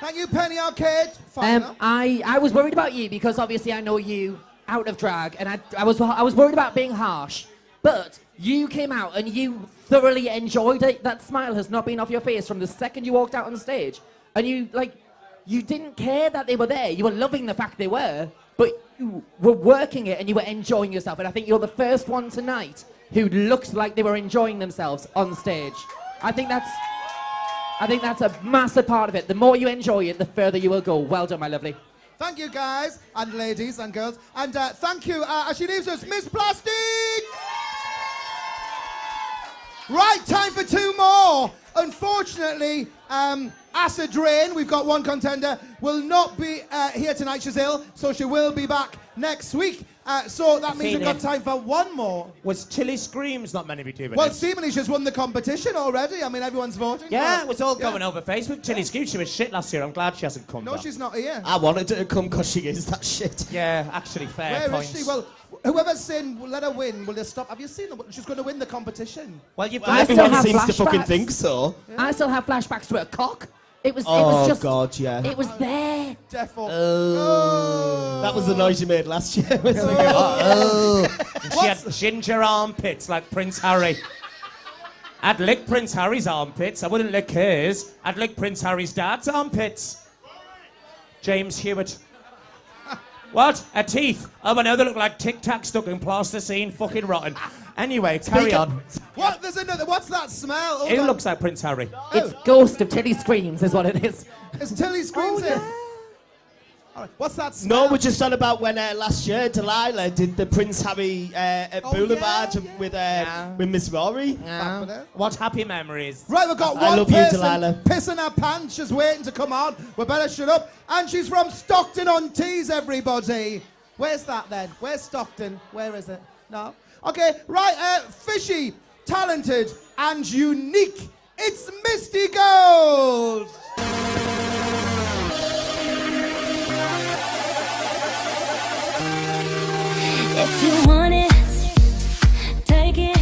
Speaker 2: Thank you, Penny Arcade.
Speaker 4: I was worried about you because obviously I know you out of drag, and I was worried about being harsh. But you came out and you thoroughly enjoyed it. That smile has not been off your face from the second you walked out on the stage. And you didn't care that they were there. You were loving the fact they were, but you were working it and you were enjoying yourself. And I think you're the first one tonight who looked like they were enjoying themselves on stage. I think that's a massive part of it. The more you enjoy it, the further you will go. Well done, my lovely.
Speaker 2: Thank you, guys, and ladies and girls. And thank you, as she leaves us, Miss Plastique! Right, time for two more. Unfortunately, Acid Rain, we've got one contender, will not be here tonight. She's ill, so she will be back next week. So that means we've got time for one more.
Speaker 1: Was Tilly Screams not meant to be doing
Speaker 2: Well,
Speaker 1: it?
Speaker 2: seemingly she's won the competition already. I mean, everyone's voting.
Speaker 1: Yeah, it was all going over Facebook. Tilly Screams, she was shit last year. I'm glad she hasn't come
Speaker 2: No,
Speaker 1: back.
Speaker 2: she's not here.
Speaker 6: I wanted her to come because she is that shit.
Speaker 1: Yeah, actually, fair
Speaker 2: Where
Speaker 1: points.
Speaker 2: is she? Well, whoever's sin, will let her win. Will they stop? Have you seen her? She's going to win the competition.
Speaker 1: Well, you've
Speaker 4: I still
Speaker 6: Everyone
Speaker 4: have
Speaker 6: seems to fucking
Speaker 4: flashbacks.
Speaker 6: think so.
Speaker 4: I still have flashbacks to her cock. It was
Speaker 6: Oh,
Speaker 4: just.
Speaker 6: God, yeah.
Speaker 4: It was there.
Speaker 2: Defo.
Speaker 6: Oh. That was the noise you made last year.
Speaker 1: She had ginger armpits like Prince Harry. I'd lick Prince Harry's armpits. I wouldn't lick hers. I'd lick Prince Harry's dad's armpits. James Hewitt. What? Her teeth. Oh, I know they look like Tic Tac stuck in plasticine, fucking rotten. Anyway, carry on.
Speaker 2: What? There's another. What's that smell? Hold
Speaker 1: Who
Speaker 2: on.
Speaker 1: looks like Prince Harry?
Speaker 4: It's Ghost of Tilly Screams is what it is.
Speaker 2: It's Tilly Screams here. All right. What's that
Speaker 6: No,
Speaker 2: smell?
Speaker 6: we're just on about when last year Delilah did the Prince Harry at Boulevard with Miss Rory.
Speaker 1: Yeah. What happy memories.
Speaker 2: Right, we've got
Speaker 6: I
Speaker 2: one
Speaker 6: love you,
Speaker 2: person
Speaker 6: Delilah.
Speaker 2: pissing her pants, just waiting to come on. We better shut up. And she's from Stockton-on-Tees, everybody. Where's that then? Where's Stockton? Where is it? No? Okay, right, fishy, talented, and unique. It's Misty Gold.
Speaker 5: If you want it, take it.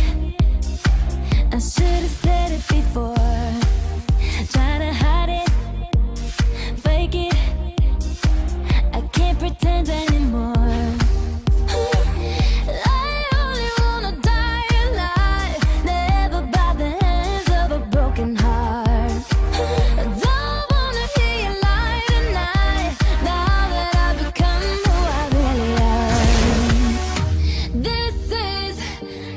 Speaker 5: I should have said it before. Try to hide it, fake it. I can't pretend anymore. I only wanna die alive, never by the hands of a broken heart. I don't wanna hear you lie tonight, now that I've become who I really am. This is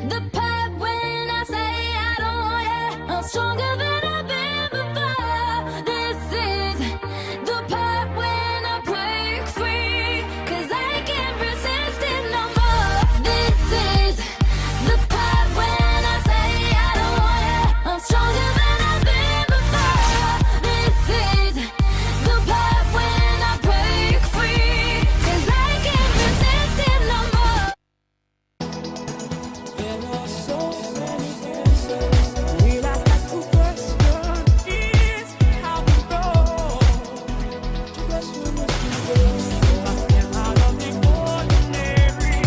Speaker 5: the part when I say I don't want you. I'm stronger than I've been before. This is the part when I break free, 'cause I can't resist it no more. This is the part when I say I don't want you. I'm stronger than I've been before. This is the part when I break free, 'cause I can't resist it no more. There are so many answers. Real I got to question is how we go. To question is to go. I get out of the ordinary.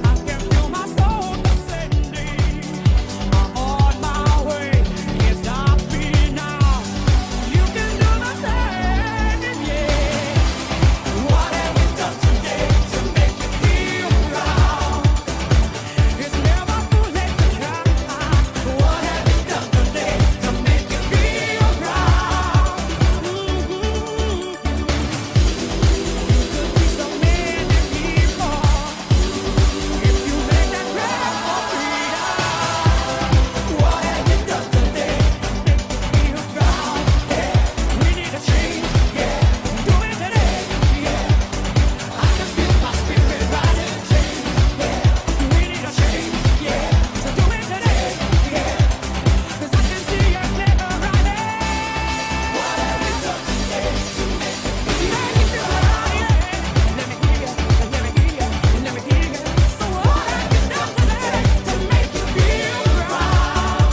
Speaker 5: I can feel my soul descending. I'm on my way. Can't stop me now. You can do the same, yeah. What have we done today to make you feel proud? It's never too late to try. What have we done today to make you feel proud? You could be so many people if you make that grab for freedom. What have we done today to make you feel proud? Yeah, we need a change. Yeah, do it today. Yeah, I can feel my spirit rising. Change. Yeah, we need a change. Yeah, so do it today. Yeah, 'cause I can see your clever riding. What have we done today to make you feel proud? Yeah, let me hear you. Let me hear you. Let me hear you. So what have we done today to make you feel proud?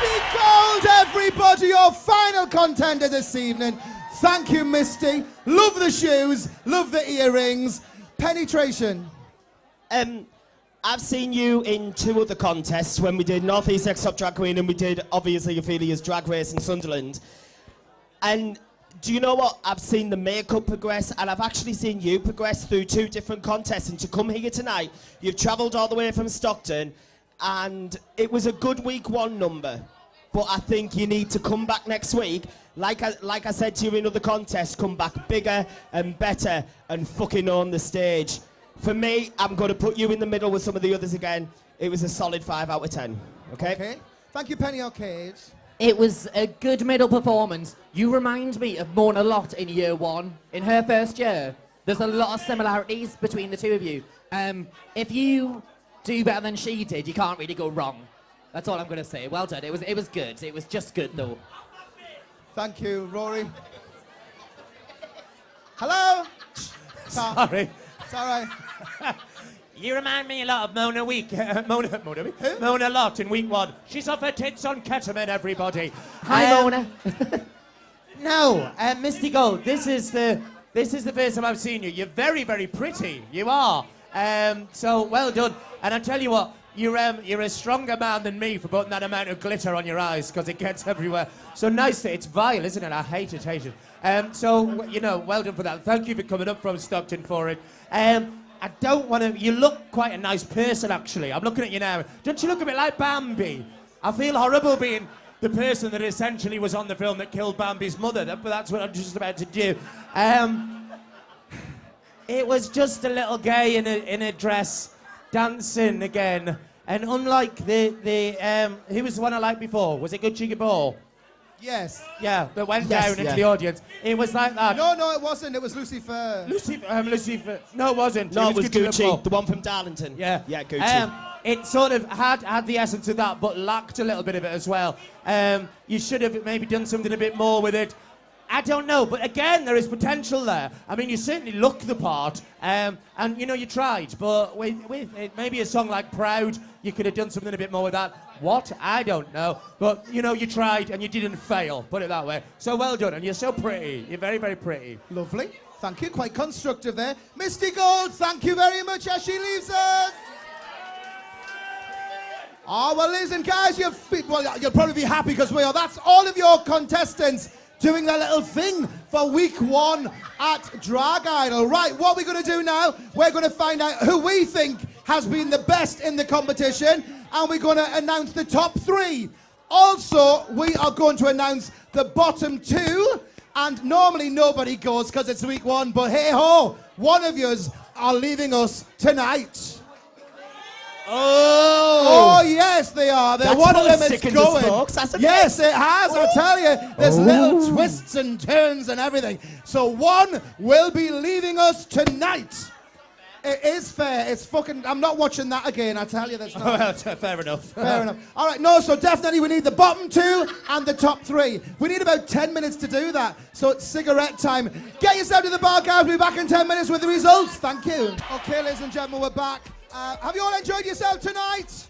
Speaker 2: Misty Gold, everybody, your final contender this evening. Thank you, Misty. Love the shoes, love the earrings. Penetration.
Speaker 6: I've seen you in 2 other contests when we did North East Next Top Drag Queen and we did obviously Ophelia's Drag Race in Sunderland. And do you know what? I've seen the makeup progress and I've actually seen you progress through 2 different contests. And to come here tonight, you've travelled all the way from Stockton and it was a good week 1 number. But I think you need to come back next week. Like I said to you in other contests, come back bigger and better and fucking own the stage. For me, I'm going to put you in the middle with some of the others again. It was a solid 5 out of 10. Okay?
Speaker 2: Okay. Thank you, Penny Arcade.
Speaker 4: It was a good middle performance. You remind me of Mona Lott in year 1, in her first year. There's a lot of similarities between the 2 of you. If you do better than she did, you can't really go wrong. That's all I'm going to say. Well done. It was good. It was just good, though.
Speaker 2: Thank you, Rory. Hello?
Speaker 7: Sorry.
Speaker 2: It's all right.
Speaker 7: You remind me a lot of Mona Lott in week 1. She's off her tits on ketamine, everybody.
Speaker 4: Hi, Mona.
Speaker 7: No, Misty Gold, this is the first time I've seen you. You're very, very pretty. You are. So well done. And I tell you what, you're a stronger man than me for putting that amount of glitter on your eyes because it gets everywhere. So nice. It's vile, isn't it? I hate it. So, you know, well done for that. Thank you for coming up from Stockton for it. I don't want to... You look quite a nice person, actually. I'm looking at you now. Don't you look a bit like Bambi? I feel horrible being the person that essentially was on the film that killed Bambi's mother, but that's what I'm just about to do. It was just a little gay in a dress dancing again. And unlike who was the one I liked before? Was it Good Cheeky Ball?
Speaker 2: Yes.
Speaker 1: Yeah, that went
Speaker 6: Yes,
Speaker 1: down into
Speaker 6: yeah.
Speaker 1: the audience. It was like that.
Speaker 2: No, it wasn't. It was Lucifer.
Speaker 1: Lucifer. No, it wasn't.
Speaker 6: No, it was
Speaker 1: Gucci
Speaker 6: Gucci,
Speaker 1: Lambeau.
Speaker 6: the one from Darlington.
Speaker 1: Yeah.
Speaker 6: Yeah, Gucci.
Speaker 1: It sort of had the essence of that, but lacked a little bit of it as well. You should have maybe done something a bit more with it. I don't know, but again, there is potential there. I mean, you certainly look the part, and you know you tried. But with maybe a song like "Proud," you could have done something a bit more with that. What? I don't know. But you know, you tried and you didn't fail. Put it that way. So well done, and you're so pretty. You're very, very pretty.
Speaker 2: Lovely. Thank you. Quite constructive there. Misty Gold, thank you very much as she leaves us. Oh, well, listen, guys, you'll probably be happy because we are. That's all of your contestants doing their little thing for week 1 at Drag Idol. Right, what we're going to do now, we're going to find out who we think has been the best in the competition, and we're going to announce the top 3. Also, we are going to announce the bottom 2, and normally nobody goes because it's week 1, but hey-ho, one of yous are leaving us tonight. Oh, yes, they are.
Speaker 6: That's
Speaker 2: one of
Speaker 6: put a
Speaker 2: them is
Speaker 6: stick in the
Speaker 2: going.
Speaker 6: spokes, hasn't it?
Speaker 2: Yes, it has. I tell you, there's little twists and turns and everything. So one will be leaving us tonight. It is fair. It's fucking. I'm not watching that again. I tell you, there's no.
Speaker 1: Well, fair enough.
Speaker 2: Fair enough. All right, no, so definitely we need the bottom 2 and the top 3. We need about 10 minutes to do that. So it's cigarette time. Get yourself to the bar, guys. We'll be back in 10 minutes with the results. Thank you. Okay, ladies and gentlemen, we're back. Have you all enjoyed yourself tonight?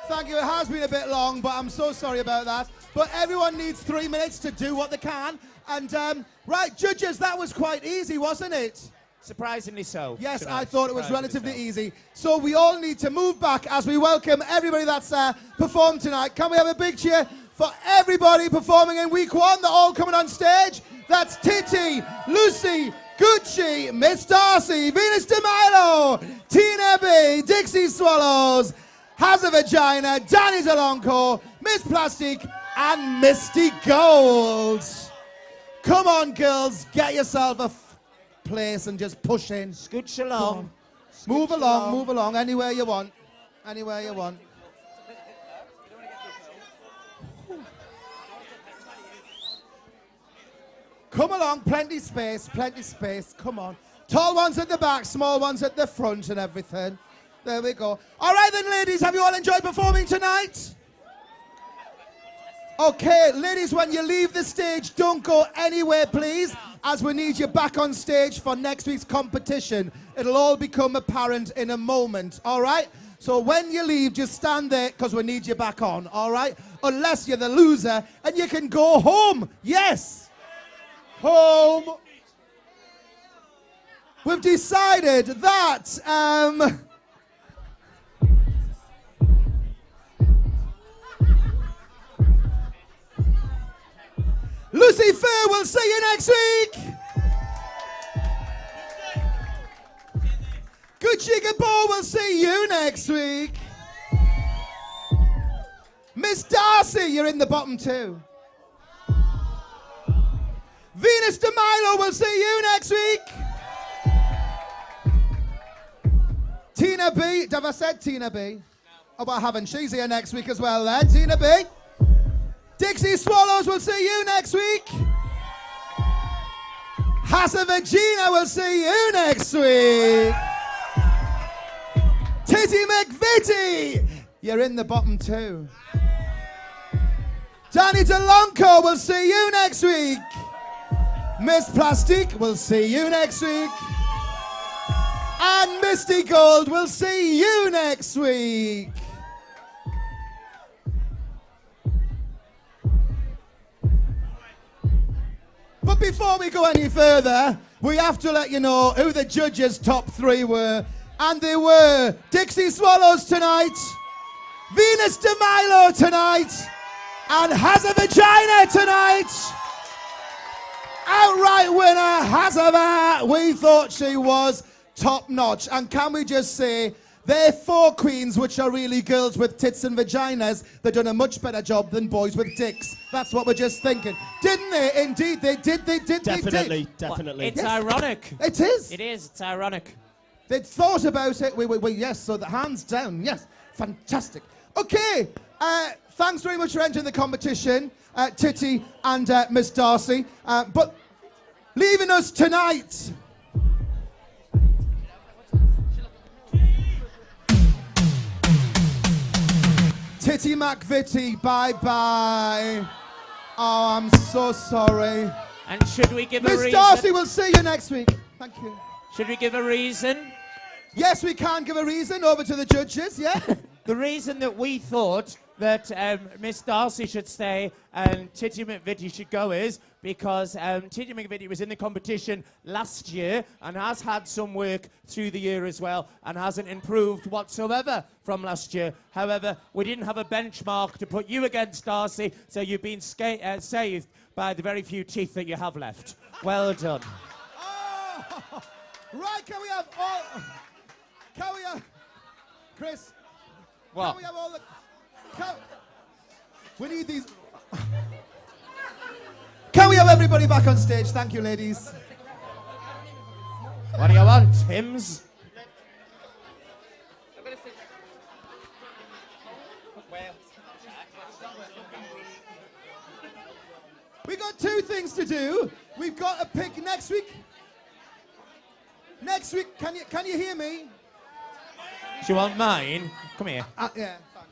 Speaker 2: Thank you. It has been a bit long, but I'm so sorry about that. But everyone needs 3 minutes to do what they can. And, right, judges, that was quite easy, wasn't it?
Speaker 1: Surprisingly so.
Speaker 2: Yes,
Speaker 1: tonight.
Speaker 2: I thought it was
Speaker 1: Surprisingly
Speaker 2: relatively easy. So we all need to move back as we welcome everybody that's performed tonight. Can we have a big cheer for everybody performing in week 1? They're all coming on stage. That's Titi, Lucy, Gucci, Miss Darcy, Venus de Milo, Tina B, Dixie Swallows, Has a Vagina, Danny Delonco, Miss Plastic, and Misty Gold. Come on, girls, get yourself a place and just push in.
Speaker 1: Scooch along.
Speaker 2: Move along, anywhere you want. Anywhere you want. Come along, plenty space, come on. Tall ones at the back, small ones at the front and everything. There we go. All right then, ladies, have you all enjoyed performing tonight? Okay, ladies, when you leave the stage, don't go anywhere, please, as we need you back on stage for next week's competition. It'll all become apparent in a moment, all right? So when you leave, just stand there, because we need you back on, all right? Unless you're the loser, and you can go home. Yes! Home. We've decided that, Lucy Fair, we'll see you next week. Gucci Gabo, we'll see you next week. Miss Darcy, you're in the bottom 2. Venus de Milo, we'll see you next week. Tina B, have I said Tina B? Oh, I haven't. She's here next week as well then. Tina B. Dixie Swallows, we'll see you next week. Has a Vagina, we'll see you next week. Titty McVitie, you're in the bottom 2. Danny Delonco, we'll see you next week. Miss Plastic, we'll see you next week. And Misty Gold, we'll see you next week. But before we go any further, we have to let you know who the judges' top 3 were. And they were Dixie Swallows tonight, Venus de Milo tonight, and Has a Vagina tonight. Outright winner, Hazava. We thought she was top notch. And can we just say, they're 4 queens, which are really girls with tits and vaginas. They've done a much better job than boys with dicks. That's what we're just thinking. Didn't they? Indeed, they did.
Speaker 6: Definitely.
Speaker 1: It's ironic.
Speaker 2: It is.
Speaker 1: It is. It's ironic.
Speaker 2: They'd thought about it. Yes, so the hands down. Yes, fantastic. Okay, thanks very much for entering the competition, Titty and Miss Darcy. But leaving us tonight. Titty McVitie, bye-bye. Oh, I'm so sorry.
Speaker 1: And should we give a
Speaker 2: Miss
Speaker 1: reason?
Speaker 2: Darcy, we'll see you next week. Thank you.
Speaker 1: Should we give a reason?
Speaker 2: Yes, we can give a reason. Over to the judges, yeah?
Speaker 1: The reason that we thought that Miss Darcy should stay and Titty McVitie should go is because Titty McVitie was in the competition last year and has had some work through the year as well and hasn't improved whatsoever from last year. However, we didn't have a benchmark to put you against, Darcy, so you've been saved by the very few teeth that you have left. Well done.
Speaker 2: Oh, right, can we have all... Can we have... Chris?
Speaker 1: What?
Speaker 2: Can we have all the... We need these... Can we have everybody back on stage? Thank you, ladies.
Speaker 1: What do you want, hymns?
Speaker 2: We got two things to do. We've got a pick next week. Next week, can you hear me?
Speaker 1: Do you want mine? Come here.
Speaker 2: Yeah, thanks.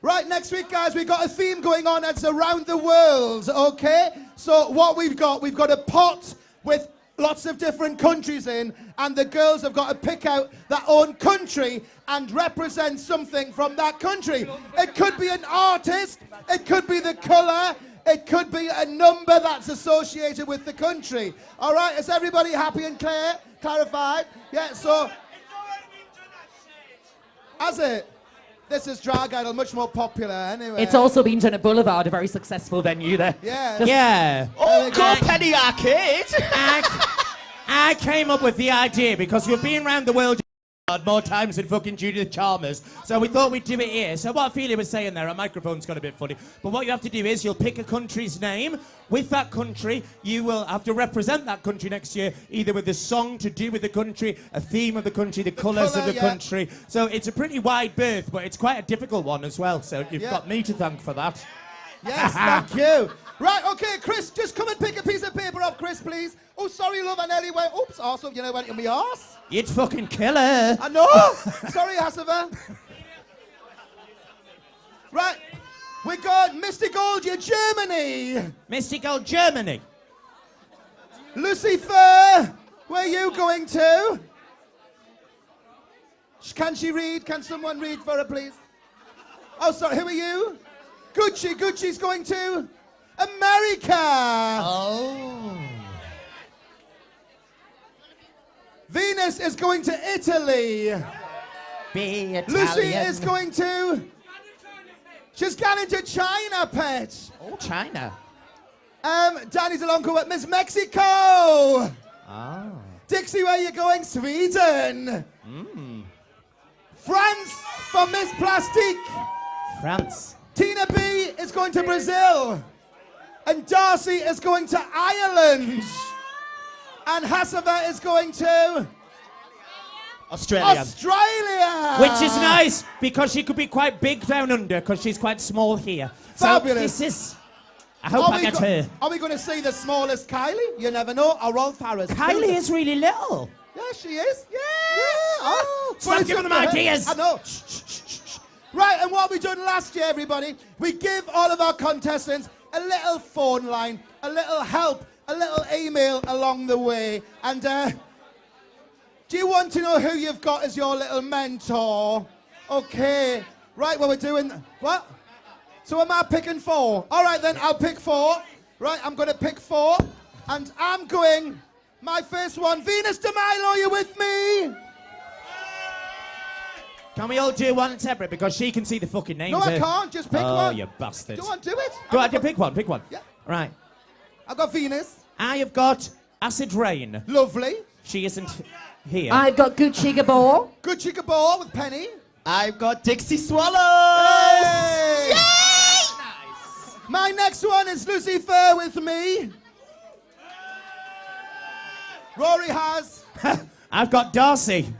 Speaker 2: Right, next week, guys, we've got a theme going on that's around the world, okay? So what we've got a pot with lots of different countries in, and the girls have got to pick out their own country and represent something from that country. It could be an artist, it could be the colour, it could be a number that's associated with the country. All right, is everybody happy and clarified? Yeah, so... Has it? This is Drag Idol, much more popular anyway.
Speaker 4: It's also been done at Boulevard, a very successful venue there.
Speaker 2: Yeah.
Speaker 1: Yeah.
Speaker 6: Oh, go Penny Arcade!
Speaker 1: I came up with the idea because we've been around the world more times than fucking Judith Chalmers, so we thought we'd do it here. So what Ophelia was saying there, our microphone's got a bit funny, but what you have to do is you'll pick a country's name. With that country, you will have to represent that country next year, either with a song to do with the country, a theme of the country, the colours of the country. So it's a pretty wide berth, but it's quite a difficult one as well, so you've got me to thank for that.
Speaker 2: Yes, thank you. Right, okay, Chris, just come and pick a piece of paper off Chris, please. Oh, sorry, love, and Ellie went, oops, also, you know, went in my arse.
Speaker 1: You'd fucking kill her.
Speaker 2: I know. Sorry, Hassaver. Right, we got Mystic Olgia, Germany.
Speaker 1: Mystic Old Germany.
Speaker 2: Lucifer, where are you going to? Can she read? Can someone read for her, please? Oh, sorry, who are you? Gucci's going to America.
Speaker 1: Oh.
Speaker 2: Venus is going to Italy.
Speaker 1: Be Italian.
Speaker 2: Lucy is going to... She's gone into China, pet.
Speaker 1: Oh, China.
Speaker 2: Danny's along with Miss Mexico.
Speaker 1: Oh.
Speaker 2: Dixie, where are you going? Sweden. France for Miss Plastique.
Speaker 1: France.
Speaker 2: Tina B is going to Brazil. And Darcy is going to Ireland. And Hassava is going to...
Speaker 1: Australia. Which is
Speaker 2: Australia.
Speaker 1: nice, because she could be quite big down under, because she's quite small here.
Speaker 2: Fabulous.
Speaker 1: So this is... I hope I get her.
Speaker 2: Are we going to see the smallest Kylie? You never know. Or Rolf Harris.
Speaker 1: Kylie is really little.
Speaker 2: Yeah, she is. Yeah. Oh,
Speaker 1: Stop giving them ideas.
Speaker 2: I know. Shh, shh, shh, shh. Right, and what we done last year, everybody, we give all of our contestants a little phone line, a little help, a little email along the way. And do you want to know who you've got as your little mentor? Okay. Right, what we're doing... What? So am I picking 4? All right, then, I'll pick 4. Right, I'm going to pick 4. And I'm going... My first one, Venus de Milo, are you with me?
Speaker 1: Can we all do one separate, because she can see the fucking names.
Speaker 2: No, I can't. Just pick one.
Speaker 1: Oh, you bastard.
Speaker 2: Go on, do it.
Speaker 1: Go on, pick one, pick one.
Speaker 2: Yeah.
Speaker 1: Right.
Speaker 2: I've got Venus.
Speaker 1: I have got Acid Rain.
Speaker 2: Lovely.
Speaker 1: She isn't here.
Speaker 4: I've got Gucci Gabor.
Speaker 2: Gucci Gabor with Penny.
Speaker 6: I've got Dixie Swallows.
Speaker 2: Yay! Nice. My next one is Lucifer with me. Rory has.
Speaker 1: I've got Darcy.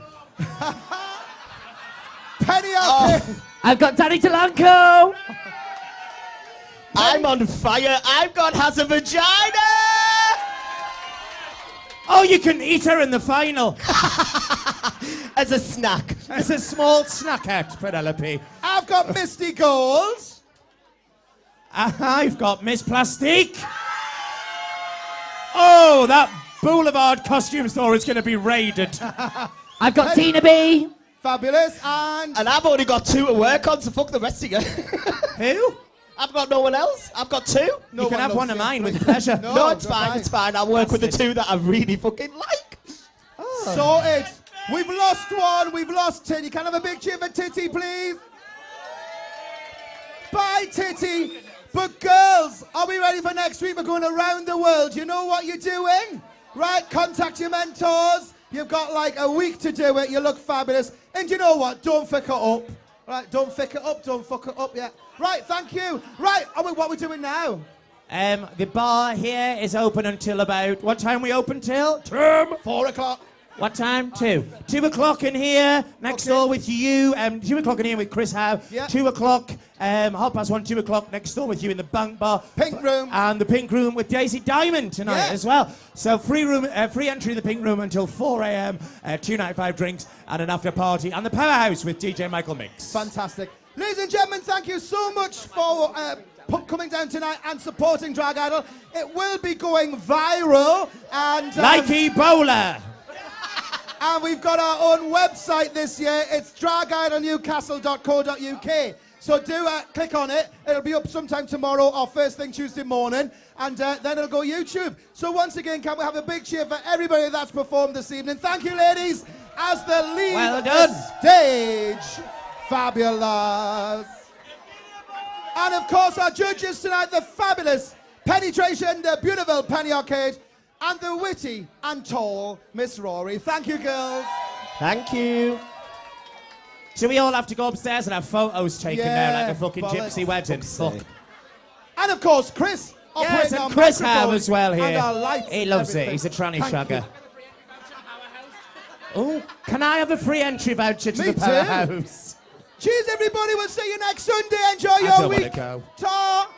Speaker 2: Penny up here.
Speaker 4: I've got Danny Delanco.
Speaker 6: I'm on fire. I've got has a vagina.
Speaker 1: Oh, you can eat her in the final.
Speaker 6: As a snack.
Speaker 1: As a small snack act, Penelope.
Speaker 2: I've got Misty Gold.
Speaker 1: I've got Miss Plastique. Oh, that Boulevard costume store is going to be raided.
Speaker 4: I've got Tina B.
Speaker 2: Fabulous. And
Speaker 6: I've only got 2 to work on, so fuck the rest of you.
Speaker 1: Who?
Speaker 6: I've got no one else. I've got 2.
Speaker 1: You can have one of mine with pleasure.
Speaker 6: No, it's fine. It's fine. I'll work with the 2 that I really fucking like.
Speaker 2: Sorted. We've lost one. We've lost Titty. Can I have a big cheer for Titty, please? Bye, Titty. But girls, are we ready for next week? We're going around the world. You know what you're doing? Right, contact your mentors. You've got like a week to do it. You look fabulous. And you know what? Don't fuck it up. Right, don't fuck it up. Don't fuck it up yet. Right, thank you. Right, what are we doing now?
Speaker 1: The bar here is open until about... What time we open till?
Speaker 2: 4 o'clock.
Speaker 1: What time? 2. 2 o'clock in here, next door with you. 2 o'clock in here with Chris Howe.
Speaker 2: Yeah.
Speaker 1: 2 o'clock, 1:30, 2 o'clock next door with you in the bank bar.
Speaker 2: Pink room.
Speaker 1: And the pink room with Daisy Diamond tonight as well. So free entry to the pink room until 4 a.m. 2.95 drinks and an after party. And the Powerhouse with DJ Michael Mix.
Speaker 2: Fantastic. Ladies and gentlemen, thank you so much for coming down tonight and supporting Drag Idol. It will be going viral. And
Speaker 1: like Ebola.
Speaker 2: And we've got our own website this year. It's dragidolnewcastle.co.uk. So do click on it. It'll be up sometime tomorrow or first thing Tuesday morning. And then it'll go YouTube. So once again, can we have a big cheer for everybody that's performed this evening? Thank you, ladies, as they leave the stage. Fabulous. And of course, our judges tonight, the fabulous Penetration, the beautiful Penny Arcade, and the witty and tall Miss Rory. Thank you, girls.
Speaker 6: Thank you.
Speaker 1: So we all have to go upstairs and have photos taken there like a fucking
Speaker 2: bollocks.
Speaker 1: gypsy wedding. Fuck.
Speaker 2: And of course, Chris.
Speaker 1: Yes,
Speaker 2: operating
Speaker 1: and
Speaker 2: our
Speaker 1: Chris Howe
Speaker 2: microphone
Speaker 1: as well here.
Speaker 2: And our lights.
Speaker 1: He loves
Speaker 2: everything.
Speaker 1: it. He's a tranny
Speaker 2: Thank
Speaker 1: shagger.
Speaker 2: you.
Speaker 1: Oh, can I have a free entry voucher to
Speaker 2: Me
Speaker 1: the
Speaker 2: too.
Speaker 1: Powerhouse?
Speaker 2: Cheers, everybody. We'll see you next Sunday. Enjoy your
Speaker 1: don't
Speaker 2: week.
Speaker 1: wanna go.
Speaker 2: Ta.